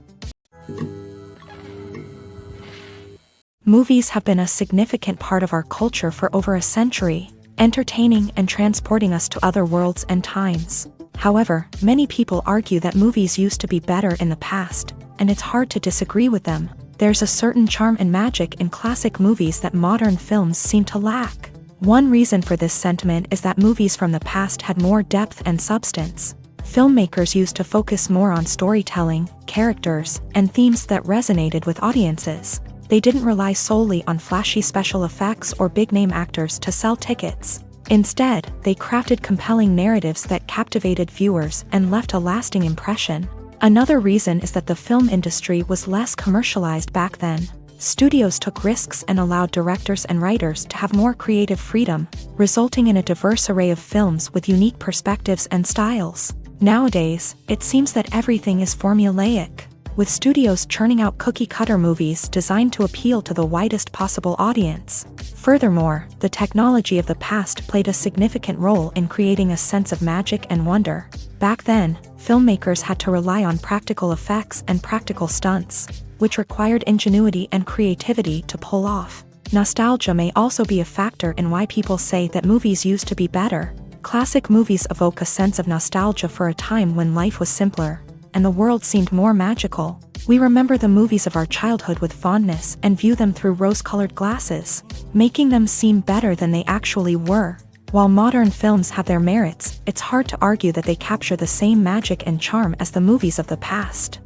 Movies have been a significant part of our culture for over a century, entertaining and transporting us to other worlds and times. However, many people argue that movies used to be better in the past, and it's hard to disagree with them. There's a certain charm and magic in classic movies that modern films seem to lack. One reason for this sentiment is that movies from the past had more depth and substance. Filmmakers used to focus more on storytelling, characters, and themes that resonated with audiences. They didn't rely solely on flashy special effects or big-name actors to sell tickets. Instead, they crafted compelling narratives that captivated viewers and left a lasting impression. Another reason is that the film industry was less commercialized back then. Studios took risks and allowed directors and writers to have more creative freedom, resulting in a diverse array of films with unique perspectives and styles. Nowadays, it seems that everything is formulaic, with studios churning out cookie-cutter movies designed to appeal to the widest possible audience. Furthermore, the technology of the past played a significant role in creating a sense of magic and wonder. Back then, filmmakers had to rely on practical effects and practical stunts, which required ingenuity and creativity to pull off. Nostalgia may also be a factor in why people say that movies used to be better. Classic movies evoke a sense of nostalgia for a time when life was simpler, and the world seemed more magical. We remember the movies of our childhood with fondness and view them through rose-colored glasses, making them seem better than they actually were. While modern films have their merits, it's hard to argue that they capture the same magic and charm as the movies of the past.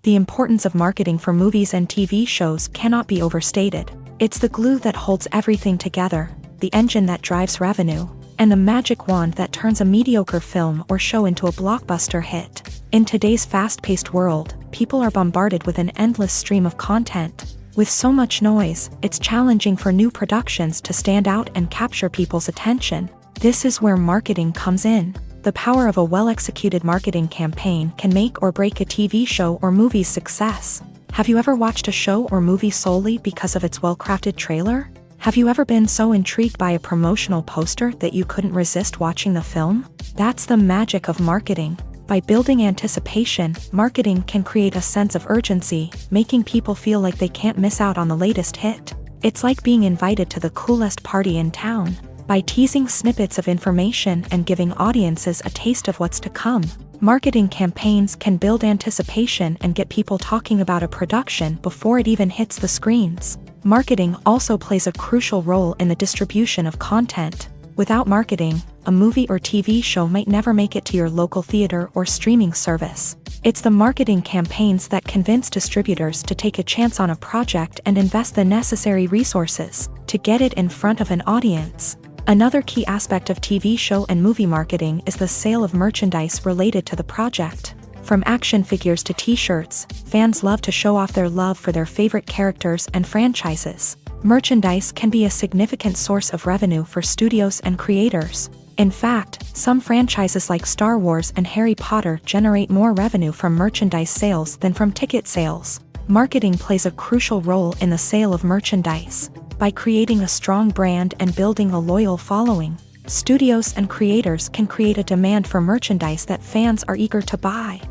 The importance of marketing for movies and TV shows cannot be overstated. It's the glue that holds everything together, the engine that drives revenue, and the magic wand that turns a mediocre film or show into a blockbuster hit. In today's fast-paced world, people are bombarded with an endless stream of content. With so much noise, it's challenging for new productions to stand out and capture people's attention. This is where marketing comes in. The power of a well-executed marketing campaign can make or break a TV show or movie's success. Have you ever watched a show or movie solely because of its well-crafted trailer? Have you ever been so intrigued by a promotional poster that you couldn't resist watching the film? That's the magic of marketing. By building anticipation, marketing can create a sense of urgency, making people feel like they can't miss out on the latest hit. It's like being invited to the coolest party in town. By teasing snippets of information and giving audiences a taste of what's to come, marketing campaigns can build anticipation and get people talking about a production before it even hits the screens. Marketing also plays a crucial role in the distribution of content. Without marketing, a movie or TV show might never make it to your local theater or streaming service. It's the marketing campaigns that convince distributors to take a chance on a project and invest the necessary resources to get it in front of an audience. Another key aspect of TV show and movie marketing is the sale of merchandise related to the project. From action figures to t-shirts, fans love to show off their love for their favorite characters and franchises. Merchandise can be a significant source of revenue for studios and creators. In fact, some franchises like Star Wars and Harry Potter generate more revenue from merchandise sales than from ticket sales. Marketing plays a crucial role in the sale of merchandise. By creating a strong brand and building a loyal following, studios and creators can create a demand for merchandise that fans are eager to buy.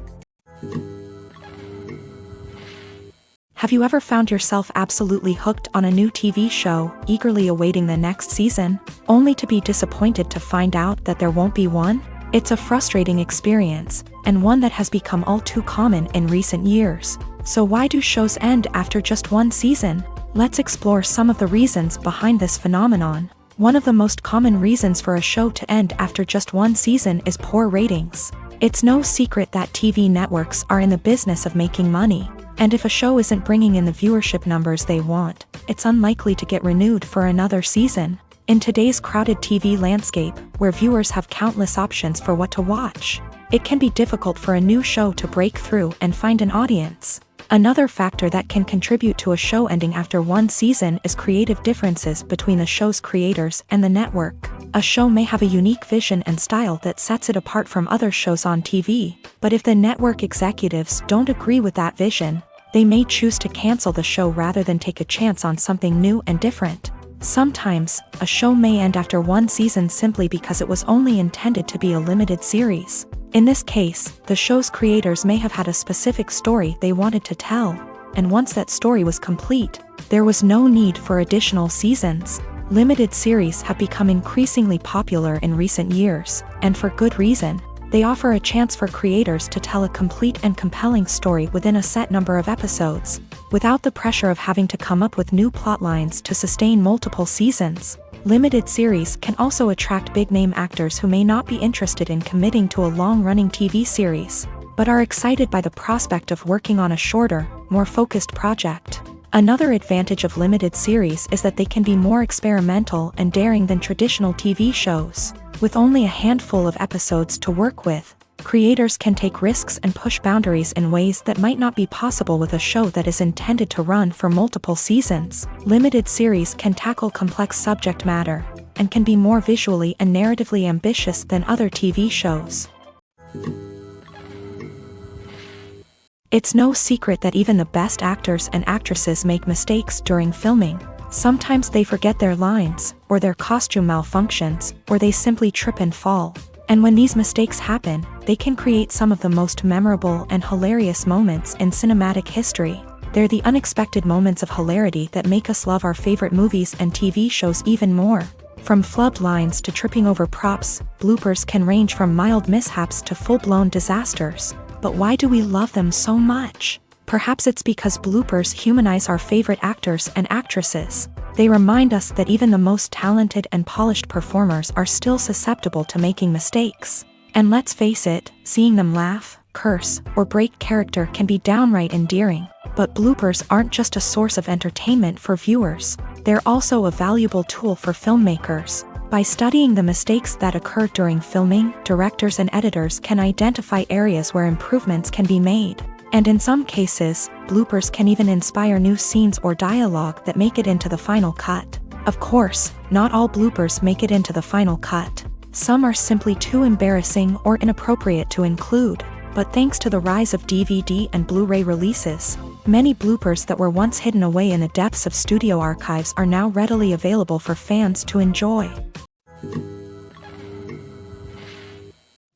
Have you ever found yourself absolutely hooked on a new TV show, eagerly awaiting the next season, only to be disappointed to find out that there won't be one? It's a frustrating experience, and one that has become all too common in recent years. So why do shows end after just one season? Let's explore some of the reasons behind this phenomenon. One of the most common reasons for a show to end after just one season is poor ratings. It's no secret that TV networks are in the business of making money, and if a show isn't bringing in the viewership numbers they want, it's unlikely to get renewed for another season. In today's crowded TV landscape, where viewers have countless options for what to watch, it can be difficult for a new show to break through and find an audience. Another factor that can contribute to a show ending after one season is creative differences between the show's creators and the network. A show may have a unique vision and style that sets it apart from other shows on TV, but if the network executives don't agree with that vision, they may choose to cancel the show rather than take a chance on something new and different. Sometimes, a show may end after one season simply because it was only intended to be a limited series. In this case, the show's creators may have had a specific story they wanted to tell, and once that story was complete, there was no need for additional seasons. Limited series have become increasingly popular in recent years, and for good reason. They offer a chance for creators to tell a complete and compelling story within a set number of episodes, without the pressure of having to come up with new plot lines to sustain multiple seasons. Limited series can also attract big-name actors who may not be interested in committing to a long-running TV series, but are excited by the prospect of working on a shorter, more focused project. Another advantage of limited series is that they can be more experimental and daring than traditional TV shows. With only a handful of episodes to work with, creators can take risks and push boundaries in ways that might not be possible with a show that is intended to run for multiple seasons. Limited series can tackle complex subject matter, and can be more visually and narratively ambitious than other TV shows. It's no secret that even the best actors and actresses make mistakes during filming. Sometimes they forget their lines, or their costume malfunctions, or they simply trip and fall. And when these mistakes happen, they can create some of the most memorable and hilarious moments in cinematic history. They're the unexpected moments of hilarity that make us love our favorite movies and TV shows even more. From flubbed lines to tripping over props, bloopers can range from mild mishaps to full-blown disasters. But why do we love them so much? Perhaps it's because bloopers humanize our favorite actors and actresses. They remind us that even the most talented and polished performers are still susceptible to making mistakes. And let's face it, seeing them laugh, curse, or break character can be downright endearing. But bloopers aren't just a source of entertainment for viewers. They're also a valuable tool for filmmakers. By studying the mistakes that occur during filming, directors and editors can identify areas where improvements can be made. And in some cases, bloopers can even inspire new scenes or dialogue that make it into the final cut. Of course, not all bloopers make it into the final cut. Some are simply too embarrassing or inappropriate to include. But thanks to the rise of DVD and Blu-ray releases, many bloopers that were once hidden away in the depths of studio archives are now readily available for fans to enjoy.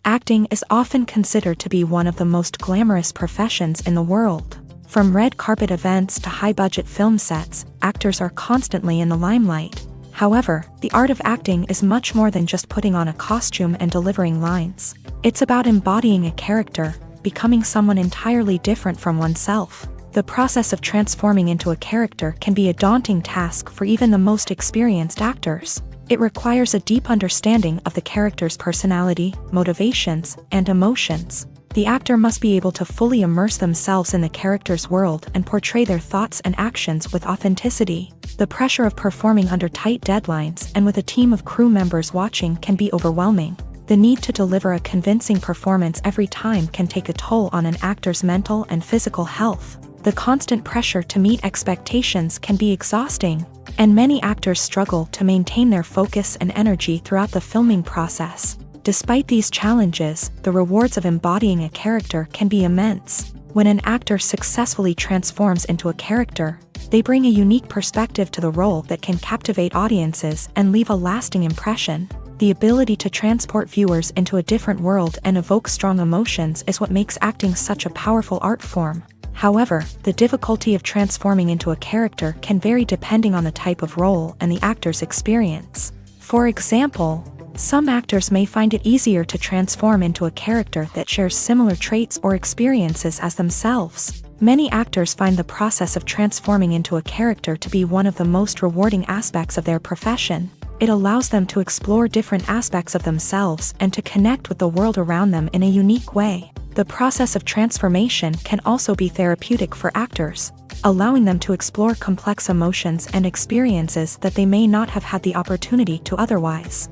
Acting is often considered to be one of the most glamorous professions in the world. From red carpet events to high-budget film sets, actors are constantly in the limelight. However, the art of acting is much more than just putting on a costume and delivering lines. It's about embodying a character, becoming someone entirely different from oneself. The process of transforming into a character can be a daunting task for even the most experienced actors. It requires a deep understanding of the character's personality, motivations, and emotions. The actor must be able to fully immerse themselves in the character's world and portray their thoughts and actions with authenticity. The pressure of performing under tight deadlines and with a team of crew members watching can be overwhelming. The need to deliver a convincing performance every time can take a toll on an actor's mental and physical health. The constant pressure to meet expectations can be exhausting, and many actors struggle to maintain their focus and energy throughout the filming process. Despite these challenges, the rewards of embodying a character can be immense. When an actor successfully transforms into a character, they bring a unique perspective to the role that can captivate audiences and leave a lasting impression. The ability to transport viewers into a different world and evoke strong emotions is what makes acting such a powerful art form. However, the difficulty of transforming into a character can vary depending on the type of role and the actor's experience. For example, some actors may find it easier to transform into a character that shares similar traits or experiences as themselves. Many actors find the process of transforming into a character to be one of the most rewarding aspects of their profession. It allows them to explore different aspects of themselves and to connect with the world around them in a unique way. The process of transformation can also be therapeutic for actors, allowing them to explore complex emotions and experiences that they may not have had the opportunity to otherwise.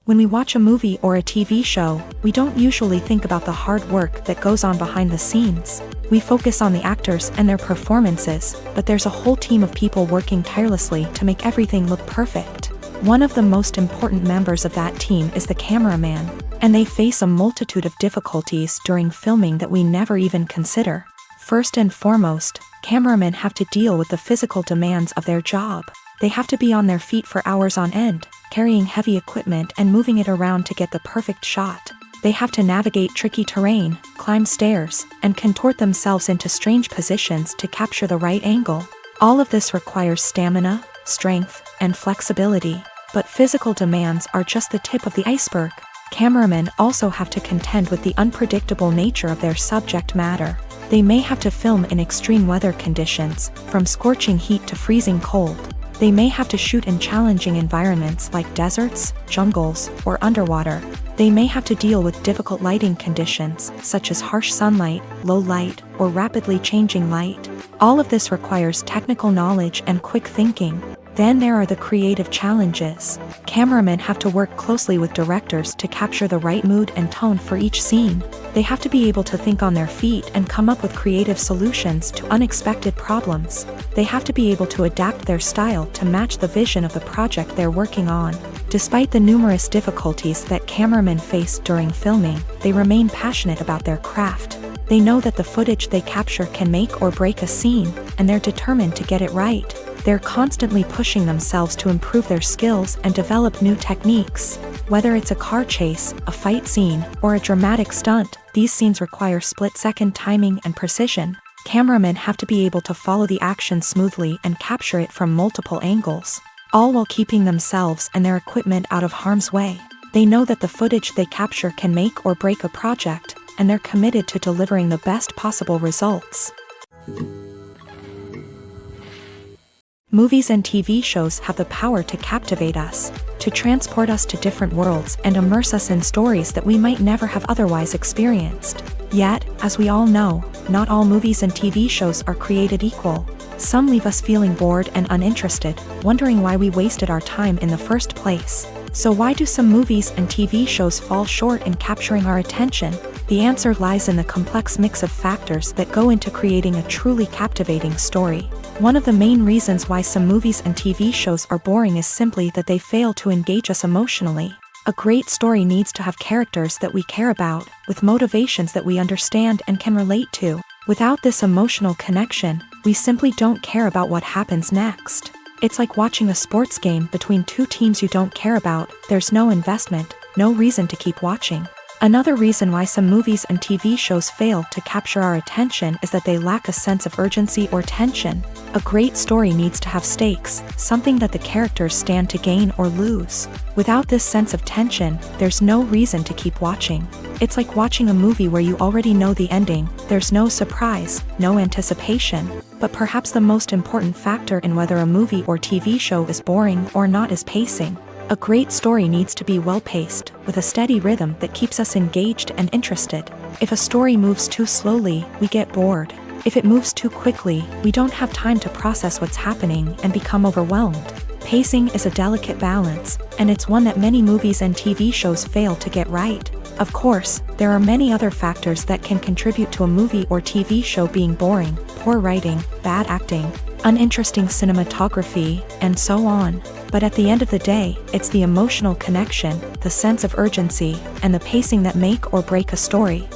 When we watch a movie or a TV show, we don't usually think about the hard work that goes on behind the scenes. We focus on the actors and their performances, but there's a whole team of people working tirelessly to make everything look perfect. One of the most important members of that team is the cameraman, and they face a multitude of difficulties during filming that we never even consider. First and foremost, cameramen have to deal with the physical demands of their job. They have to be on their feet for hours on end, carrying heavy equipment and moving it around to get the perfect shot. They have to navigate tricky terrain, climb stairs, and contort themselves into strange positions to capture the right angle. All of this requires stamina, strength, and flexibility. But physical demands are just the tip of the iceberg. Cameramen also have to contend with the unpredictable nature of their subject matter. They may have to film in extreme weather conditions, from scorching heat to freezing cold. They may have to shoot in challenging environments like deserts, jungles, or underwater. They may have to deal with difficult lighting conditions, such as harsh sunlight, low light, or rapidly changing light. All of this requires technical knowledge and quick thinking. Then there are the creative challenges. Cameramen have to work closely with directors to capture the right mood and tone for each scene. They have to be able to think on their feet and come up with creative solutions to unexpected problems. They have to be able to adapt their style to match the vision of the project they're working on. Despite the numerous difficulties that cameramen face during filming, they remain passionate about their craft. They know that the footage they capture can make or break a scene, and they're determined to get it right. They're constantly pushing themselves to improve their skills and develop new techniques. Whether it's a car chase, a fight scene, or a dramatic stunt, these scenes require split-second timing and precision. Cameramen have to be able to follow the action smoothly and capture it from multiple angles, all while keeping themselves and their equipment out of harm's way. They know that the footage they capture can make or break a project, and they're committed to delivering the best possible results. Movies and TV shows have the power to captivate us, to transport us to different worlds and immerse us in stories that we might never have otherwise experienced. Yet, as we all know, not all movies and TV shows are created equal. Some leave us feeling bored and uninterested, wondering why we wasted our time in the first place. So why do some movies and TV shows fall short in capturing our attention? The answer lies in the complex mix of factors that go into creating a truly captivating story. One of the main reasons why some movies and TV shows are boring is simply that they fail to engage us emotionally. A great story needs to have characters that we care about, with motivations that we understand and can relate to. Without this emotional connection, we simply don't care about what happens next. It's like watching a sports game between two teams you don't care about. There's no investment, no reason to keep watching. Another reason why some movies and TV shows fail to capture our attention is that they lack a sense of urgency or tension. A great story needs to have stakes, something that the characters stand to gain or lose. Without this sense of tension, there's no reason to keep watching. It's like watching a movie where you already know the ending. There's no surprise, no anticipation. But perhaps the most important factor in whether a movie or TV show is boring or not is pacing. A great story needs to be well-paced, with a steady rhythm that keeps us engaged and interested. If a story moves too slowly, we get bored. If it moves too quickly, we don't have time to process what's happening and become overwhelmed. Pacing is a delicate balance, and it's one that many movies and TV shows fail to get right. Of course, there are many other factors that can contribute to a movie or TV show being boring: poor writing, bad acting, uninteresting cinematography, and so on. But at the end of the day, it's the emotional connection, the sense of urgency, and the pacing that make or break a story.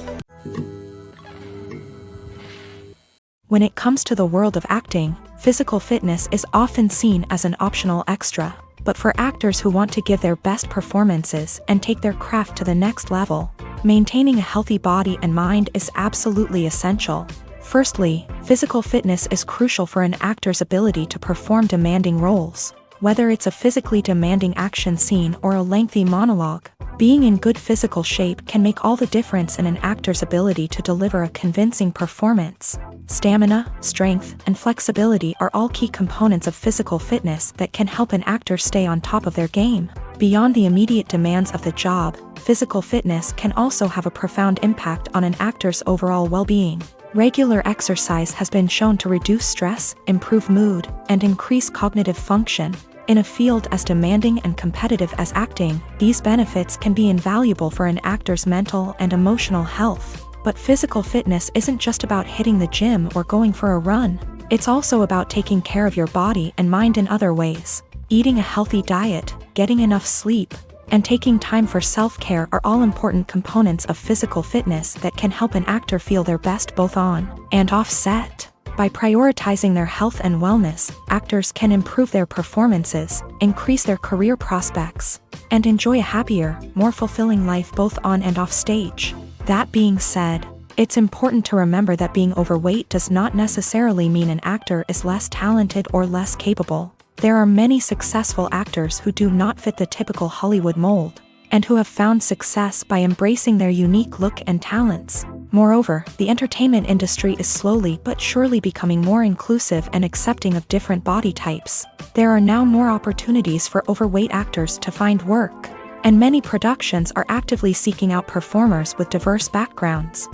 When it comes to the world of acting, physical fitness is often seen as an optional extra. But for actors who want to give their best performances and take their craft to the next level, maintaining a healthy body and mind is absolutely essential. Firstly, physical fitness is crucial for an actor's ability to perform demanding roles. Whether it's a physically demanding action scene or a lengthy monologue, being in good physical shape can make all the difference in an actor's ability to deliver a convincing performance. Stamina, strength, and flexibility are all key components of physical fitness that can help an actor stay on top of their game. Beyond the immediate demands of the job, physical fitness can also have a profound impact on an actor's overall well-being. Regular exercise has been shown to reduce stress, improve mood, and increase cognitive function. In a field as demanding and competitive as acting, these benefits can be invaluable for an actor's mental and emotional health. But physical fitness isn't just about hitting the gym or going for a run. It's also about taking care of your body and mind in other ways. Eating a healthy diet, getting enough sleep, and taking time for self-care are all important components of physical fitness that can help an actor feel their best both on and off set. By prioritizing their health and wellness, actors can improve their performances, increase their career prospects, and enjoy a happier, more fulfilling life both on and off stage. That being said, it's important to remember that being overweight does not necessarily mean an actor is less talented or less capable. There are many successful actors who do not fit the typical Hollywood mold, and who have found success by embracing their unique look and talents. Moreover, the entertainment industry is slowly but surely becoming more inclusive and accepting of different body types. There are now more opportunities for overweight actors to find work, and many productions are actively seeking out performers with diverse backgrounds.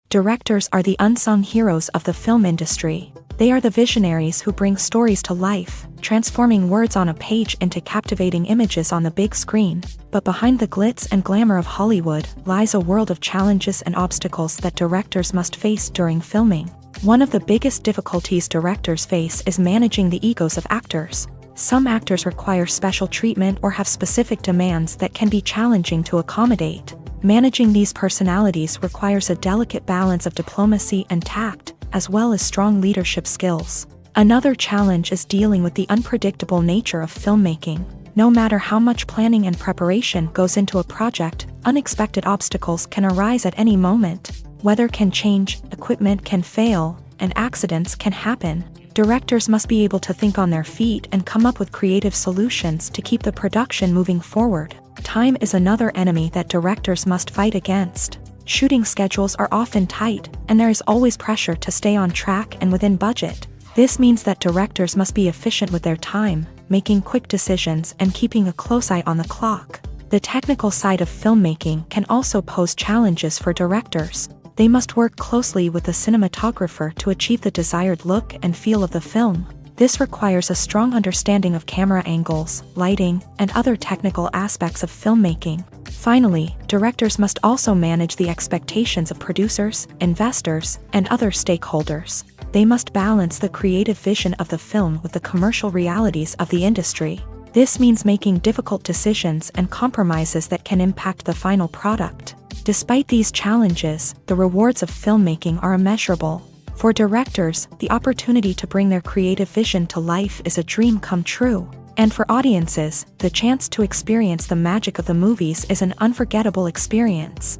Directors are the unsung heroes of the film industry. They are the visionaries who bring stories to life, transforming words on a page into captivating images on the big screen. But behind the glitz and glamour of Hollywood lies a world of challenges and obstacles that directors must face during filming. One of the biggest difficulties directors face is managing the egos of actors. Some actors require special treatment or have specific demands that can be challenging to accommodate. Managing these personalities requires a delicate balance of diplomacy and tact, as well as strong leadership skills. Another challenge is dealing with the unpredictable nature of filmmaking. No matter how much planning and preparation goes into a project, unexpected obstacles can arise at any moment. Weather can change, equipment can fail, and accidents can happen. Directors must be able to think on their feet and come up with creative solutions to keep the production moving forward. Time is another enemy that directors must fight against. Shooting schedules are often tight, and there is always pressure to stay on track and within budget. This means that directors must be efficient with their time, making quick decisions and keeping a close eye on the clock. The technical side of filmmaking can also pose challenges for directors. They must work closely with the cinematographer to achieve the desired look and feel of the film. This requires a strong understanding of camera angles, lighting, and other technical aspects of filmmaking. Finally, directors must also manage the expectations of producers, investors, and other stakeholders. They must balance the creative vision of the film with the commercial realities of the industry. This means making difficult decisions and compromises that can impact the final product. Despite these challenges, the rewards of filmmaking are immeasurable. For directors, the opportunity to bring their creative vision to life is a dream come true. And for audiences, the chance to experience the magic of the movies is an unforgettable experience.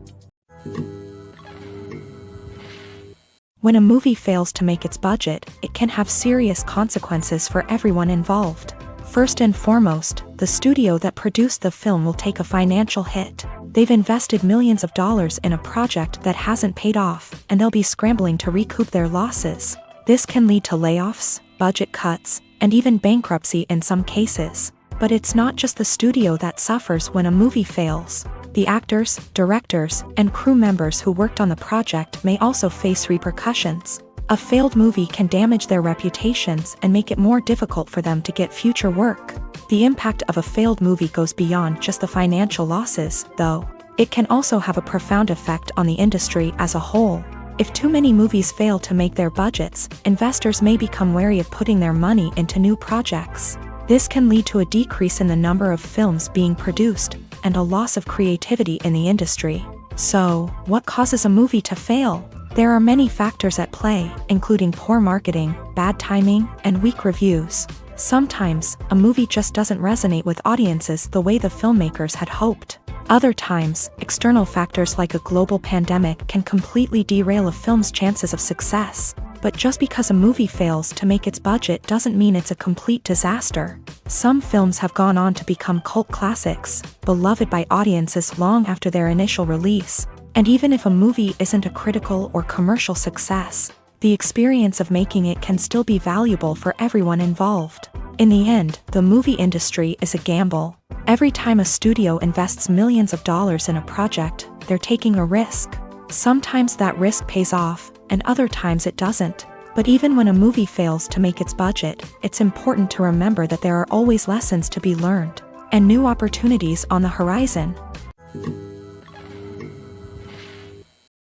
When a movie fails to make its budget, it can have serious consequences for everyone involved. First and foremost, the studio that produced the film will take a financial hit. They've invested millions of dollars in a project that hasn't paid off, and they'll be scrambling to recoup their losses. This can lead to layoffs, budget cuts, and even bankruptcy in some cases. But it's not just the studio that suffers when a movie fails. The actors, directors, and crew members who worked on the project may also face repercussions. A failed movie can damage their reputations and make it more difficult for them to get future work. The impact of a failed movie goes beyond just the financial losses, though. It can also have a profound effect on the industry as a whole. If too many movies fail to make their budgets, investors may become wary of putting their money into new projects. This can lead to a decrease in the number of films being produced, and a loss of creativity in the industry. So, what causes a movie to fail? There are many factors at play, including poor marketing, bad timing, and weak reviews. Sometimes, a movie just doesn't resonate with audiences the way the filmmakers had hoped. Other times, external factors like a global pandemic can completely derail a film's chances of success. But just because a movie fails to make its budget doesn't mean it's a complete disaster. Some films have gone on to become cult classics, beloved by audiences long after their initial release. And even if a movie isn't a critical or commercial success, the experience of making it can still be valuable for everyone involved. In the end, the movie industry is a gamble. Every time a studio invests millions of dollars in a project, they're taking a risk. Sometimes that risk pays off, and other times it doesn't. But even when a movie fails to make its budget, it's important to remember that there are always lessons to be learned, and new opportunities on the horizon.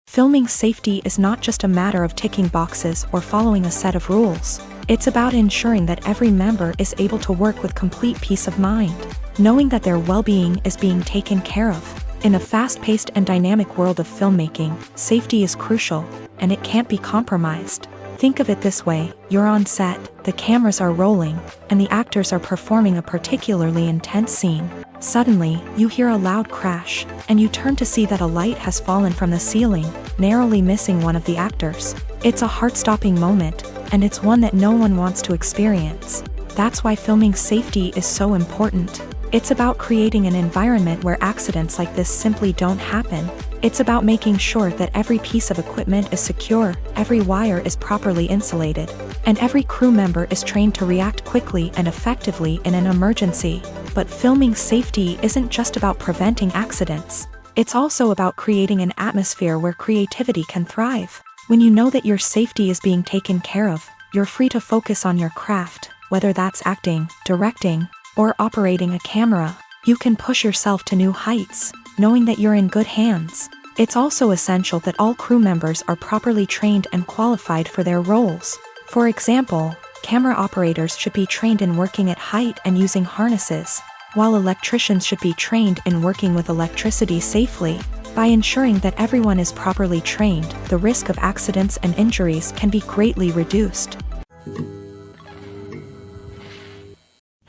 Filming safety is not just a matter of ticking boxes or following a set of rules. It's about ensuring that every member is able to work with complete peace of mind, knowing that their well-being is being taken care of. In a fast-paced and dynamic world of filmmaking, safety is crucial, and it can't be compromised. Think of it this way: you're on set, the cameras are rolling, and the actors are performing a particularly intense scene. Suddenly, you hear a loud crash, and you turn to see that a light has fallen from the ceiling, narrowly missing one of the actors. It's a heart-stopping moment, and it's one that no one wants to experience. That's why filming safety is so important. It's about creating an environment where accidents like this simply don't happen. It's about making sure that every piece of equipment is secure, every wire is properly insulated, and every crew member is trained to react quickly and effectively in an emergency. But filming safety isn't just about preventing accidents. It's also about creating an atmosphere where creativity can thrive. When you know that your safety is being taken care of, you're free to focus on your craft, whether that's acting, directing, or operating a camera. You can push yourself to new heights, knowing that you're in good hands. It's also essential that all crew members are properly trained and qualified for their roles. For example, camera operators should be trained in working at height and using harnesses, while electricians should be trained in working with electricity safely. By ensuring that everyone is properly trained, the risk of accidents and injuries can be greatly reduced.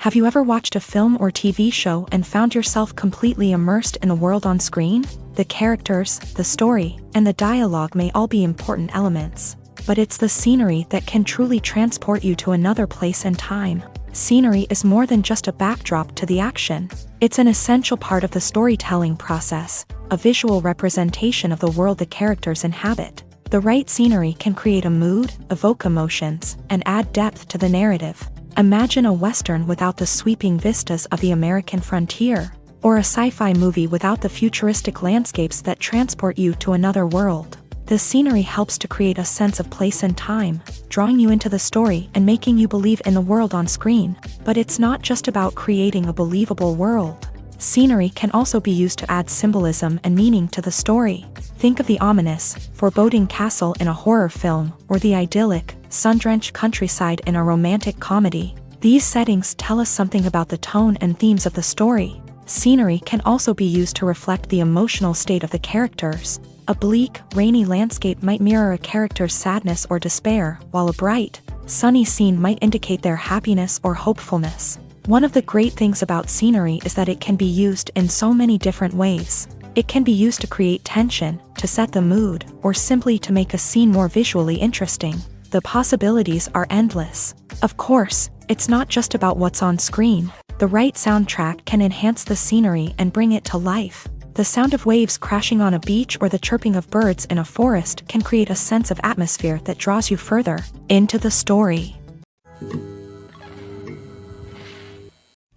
Have you ever watched a film or TV show and found yourself completely immersed in the world on screen? The characters, the story, and the dialogue may all be important elements, but it's the scenery that can truly transport you to another place and time. Scenery is more than just a backdrop to the action. It's an essential part of the storytelling process, a visual representation of the world the characters inhabit. The right scenery can create a mood, evoke emotions, and add depth to the narrative. Imagine a Western without the sweeping vistas of the American frontier, or a sci-fi movie without the futuristic landscapes that transport you to another world. The scenery helps to create a sense of place and time, drawing you into the story and making you believe in the world on screen. But it's not just about creating a believable world. Scenery can also be used to add symbolism and meaning to the story. Think of the ominous, foreboding castle in a horror film, or the idyllic, sun-drenched countryside in a romantic comedy. These settings tell us something about the tone and themes of the story. Scenery can also be used to reflect the emotional state of the characters. A bleak, rainy landscape might mirror a character's sadness or despair, while a bright, sunny scene might indicate their happiness or hopefulness. One of the great things about scenery is that it can be used in so many different ways. It can be used to create tension, to set the mood, or simply to make a scene more visually interesting. The possibilities are endless. Of course, it's not just about what's on screen. The right soundtrack can enhance the scenery and bring it to life. The sound of waves crashing on a beach or the chirping of birds in a forest can create a sense of atmosphere that draws you further into the story.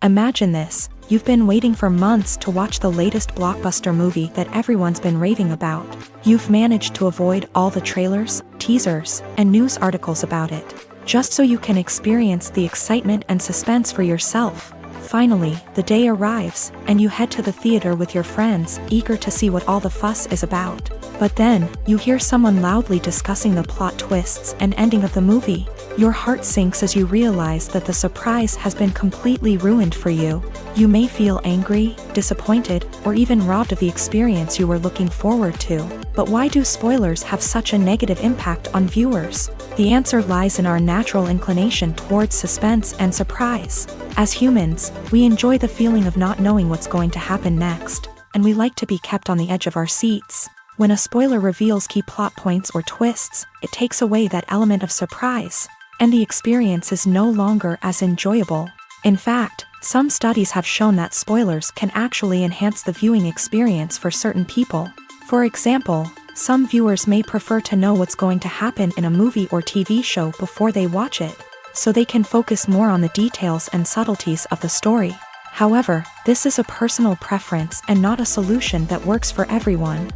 Imagine this: you've been waiting for months to watch the latest blockbuster movie that everyone's been raving about. You've managed to avoid all the trailers, teasers, and news articles about it, just so you can experience the excitement and suspense for yourself. Finally, the day arrives, and you head to the theater with your friends, eager to see what all the fuss is about. But then, you hear someone loudly discussing the plot twists and ending of the movie. Your heart sinks as you realize that the surprise has been completely ruined for you. You may feel angry, disappointed, or even robbed of the experience you were looking forward to. But why do spoilers have such a negative impact on viewers? The answer lies in our natural inclination towards suspense and surprise. As humans, we enjoy the feeling of not knowing what's going to happen next, and we like to be kept on the edge of our seats. When a spoiler reveals key plot points or twists, it takes away that element of surprise, and the experience is no longer as enjoyable. In fact, some studies have shown that spoilers can actually enhance the viewing experience for certain people. For example, some viewers may prefer to know what's going to happen in a movie or TV show before they watch it, so they can focus more on the details and subtleties of the story. However, this is a personal preference and not a solution that works for everyone.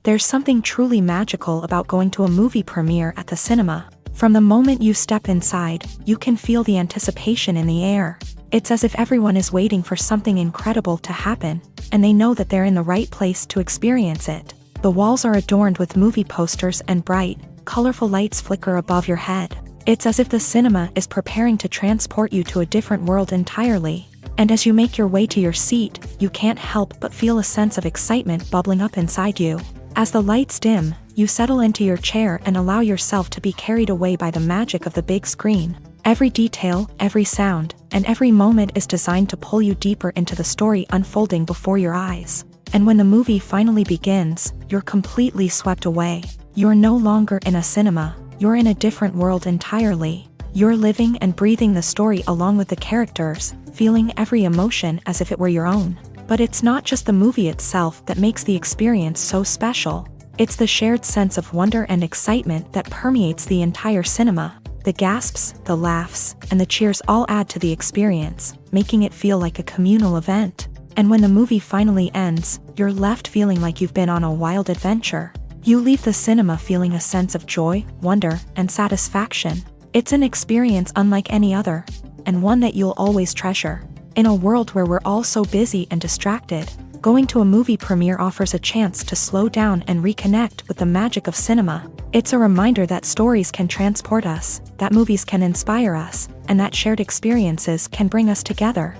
There's something truly magical about going to a movie premiere at the cinema. From the moment you step inside, you can feel the anticipation in the air. It's as if everyone is waiting for something incredible to happen, and they know that they're in the right place to experience it. The walls are adorned with movie posters and bright, colorful lights flicker above your head. It's as if the cinema is preparing to transport you to a different world entirely. And as you make your way to your seat, you can't help but feel a sense of excitement bubbling up inside you. As the lights dim, you settle into your chair and allow yourself to be carried away by the magic of the big screen. Every detail, every sound, and every moment is designed to pull you deeper into the story unfolding before your eyes. And when the movie finally begins, you're completely swept away. You're no longer in a cinema, you're in a different world entirely. You're living and breathing the story along with the characters, feeling every emotion as if it were your own. But it's not just the movie itself that makes the experience so special. It's the shared sense of wonder and excitement that permeates the entire cinema. The gasps, the laughs, and the cheers all add to the experience, making it feel like a communal event. And when the movie finally ends, you're left feeling like you've been on a wild adventure. You leave the cinema feeling a sense of joy, wonder, and satisfaction. It's an experience unlike any other, and one that you'll always treasure. In a world where we're all so busy and distracted, going to a movie premiere offers a chance to slow down and reconnect with the magic of cinema. It's a reminder that stories can transport us, that movies can inspire us, and that shared experiences can bring us together.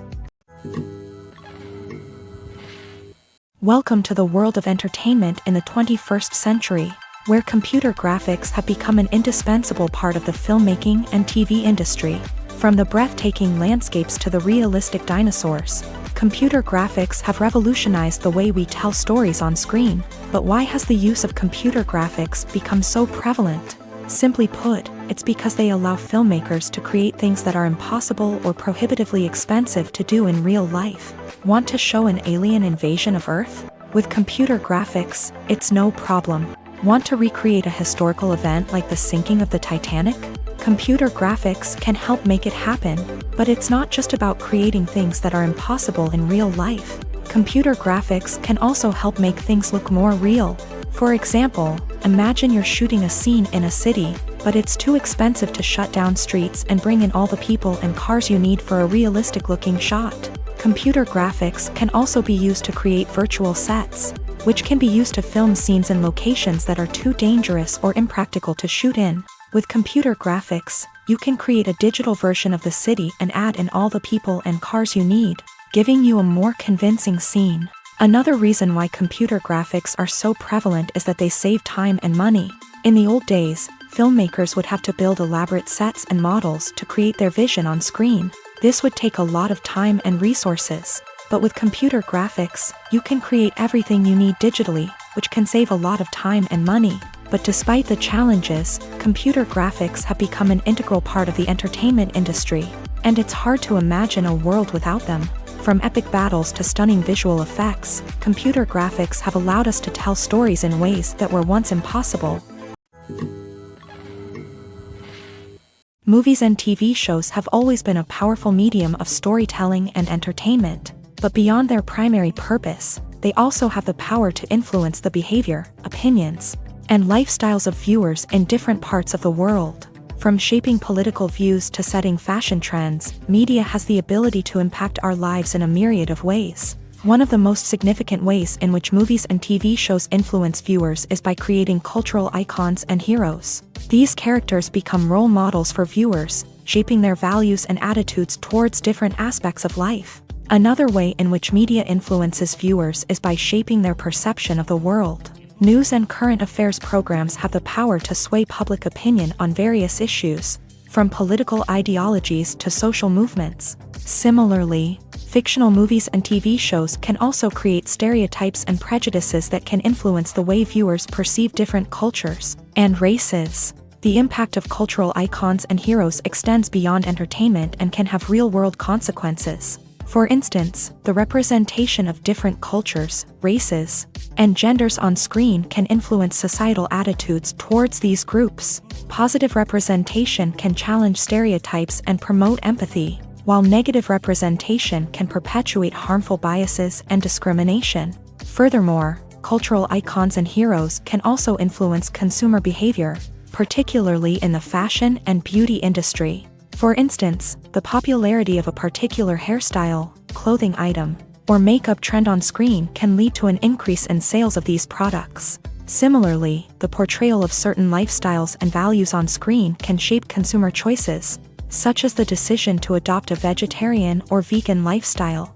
Welcome to the world of entertainment in the 21st century. where computer graphics have become an indispensable part of the filmmaking and TV industry. From the breathtaking landscapes to the realistic dinosaurs, computer graphics have revolutionized the way we tell stories on screen. But why has the use of computer graphics become so prevalent? Simply put, it's because they allow filmmakers to create things that are impossible or prohibitively expensive to do in real life. Want to show an alien invasion of Earth? With computer graphics, it's no problem. Want to recreate a historical event like the sinking of the Titanic? Computer graphics can help make it happen, but it's not just about creating things that are impossible in real life. Computer graphics can also help make things look more real. For example, imagine you're shooting a scene in a city, but it's too expensive to shut down streets and bring in all the people and cars you need for a realistic-looking shot. Computer graphics can also be used to create virtual sets, which can be used to film scenes in locations that are too dangerous or impractical to shoot in. With computer graphics, you can create a digital version of the city and add in all the people and cars you need, giving you a more convincing scene. Another reason why computer graphics are so prevalent is that they save time and money. In the old days, filmmakers would have to build elaborate sets and models to create their vision on screen. This would take a lot of time and resources. But with computer graphics, you can create everything you need digitally, which can save a lot of time and money. But despite the challenges, computer graphics have become an integral part of the entertainment industry, and it's hard to imagine a world without them. From epic battles to stunning visual effects, computer graphics have allowed us to tell stories in ways that were once impossible. Movies and TV shows have always been a powerful medium of storytelling and entertainment, but beyond their primary purpose, they also have the power to influence the behavior, opinions, and lifestyles of viewers in different parts of the world. From shaping political views to setting fashion trends, media has the ability to impact our lives in a myriad of ways. One of the most significant ways in which movies and TV shows influence viewers is by creating cultural icons and heroes. These characters become role models for viewers, shaping their values and attitudes towards different aspects of life. Another way in which media influences viewers is by shaping their perception of the world. News and current affairs programs have the power to sway public opinion on various issues, from political ideologies to social movements. Similarly, fictional movies and TV shows can also create stereotypes and prejudices that can influence the way viewers perceive different cultures and races. The impact of cultural icons and heroes extends beyond entertainment and can have real-world consequences. For instance, the representation of different cultures, races, and genders on screen can influence societal attitudes towards these groups. Positive representation can challenge stereotypes and promote empathy, while negative representation can perpetuate harmful biases and discrimination. Furthermore, cultural icons and heroes can also influence consumer behavior, particularly in the fashion and beauty industry. For instance, the popularity of a particular hairstyle, clothing item, or makeup trend on screen can lead to an increase in sales of these products. Similarly, the portrayal of certain lifestyles and values on screen can shape consumer choices, such as the decision to adopt a vegetarian or vegan lifestyle.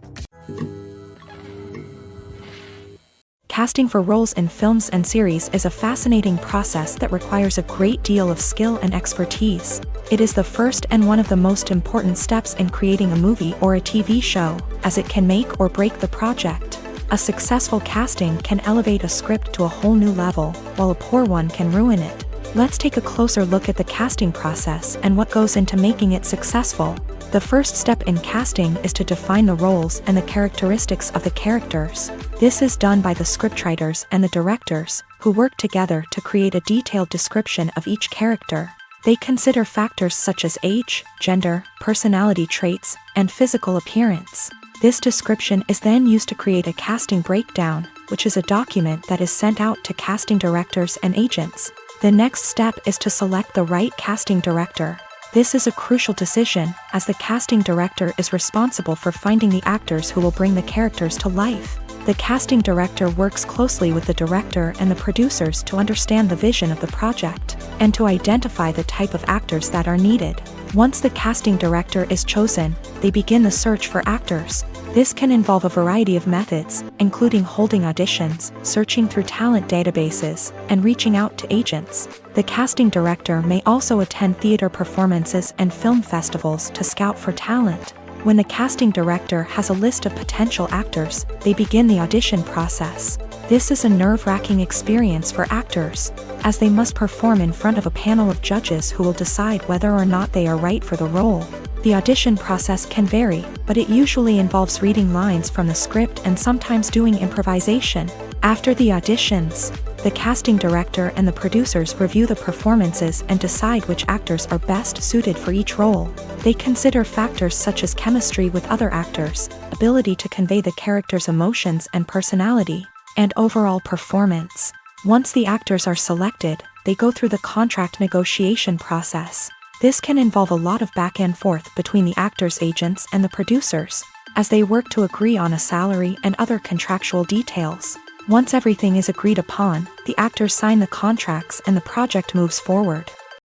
Casting for roles in films and series is a fascinating process that requires a great deal of skill and expertise. It is the first and one of the most important steps in creating a movie or a TV show, as it can make or break the project. A successful casting can elevate a script to a whole new level, while a poor one can ruin it. Let's take a closer look at the casting process and what goes into making it successful. The first step in casting is to define the roles and the characteristics of the characters. This is done by the scriptwriters and the directors, who work together to create a detailed description of each character. They consider factors such as age, gender, personality traits, and physical appearance. This description is then used to create a casting breakdown, which is a document that is sent out to casting directors and agents. The next step is to select the right casting director. This is a crucial decision, as the casting director is responsible for finding the actors who will bring the characters to life. The casting director works closely with the director and the producers to understand the vision of the project, and to identify the type of actors that are needed. Once the casting director is chosen, they begin the search for actors. This can involve a variety of methods, including holding auditions, searching through talent databases, and reaching out to agents. The casting director may also attend theater performances and film festivals to scout for talent. When the casting director has a list of potential actors, they begin the audition process. This is a nerve-wracking experience for actors, as they must perform in front of a panel of judges who will decide whether or not they are right for the role. The audition process can vary, but it usually involves reading lines from the script and sometimes doing improvisation. After the auditions, the casting director and the producers review the performances and decide which actors are best suited for each role. They consider factors such as chemistry with other actors, ability to convey the character's emotions and personality, and overall performance. Once the actors are selected, they go through the contract negotiation process. This can involve a lot of back and forth between the actors' agents and the producers, as they work to agree on a salary and other contractual details. Once everything is agreed upon, the actors sign the contracts and the project moves forward.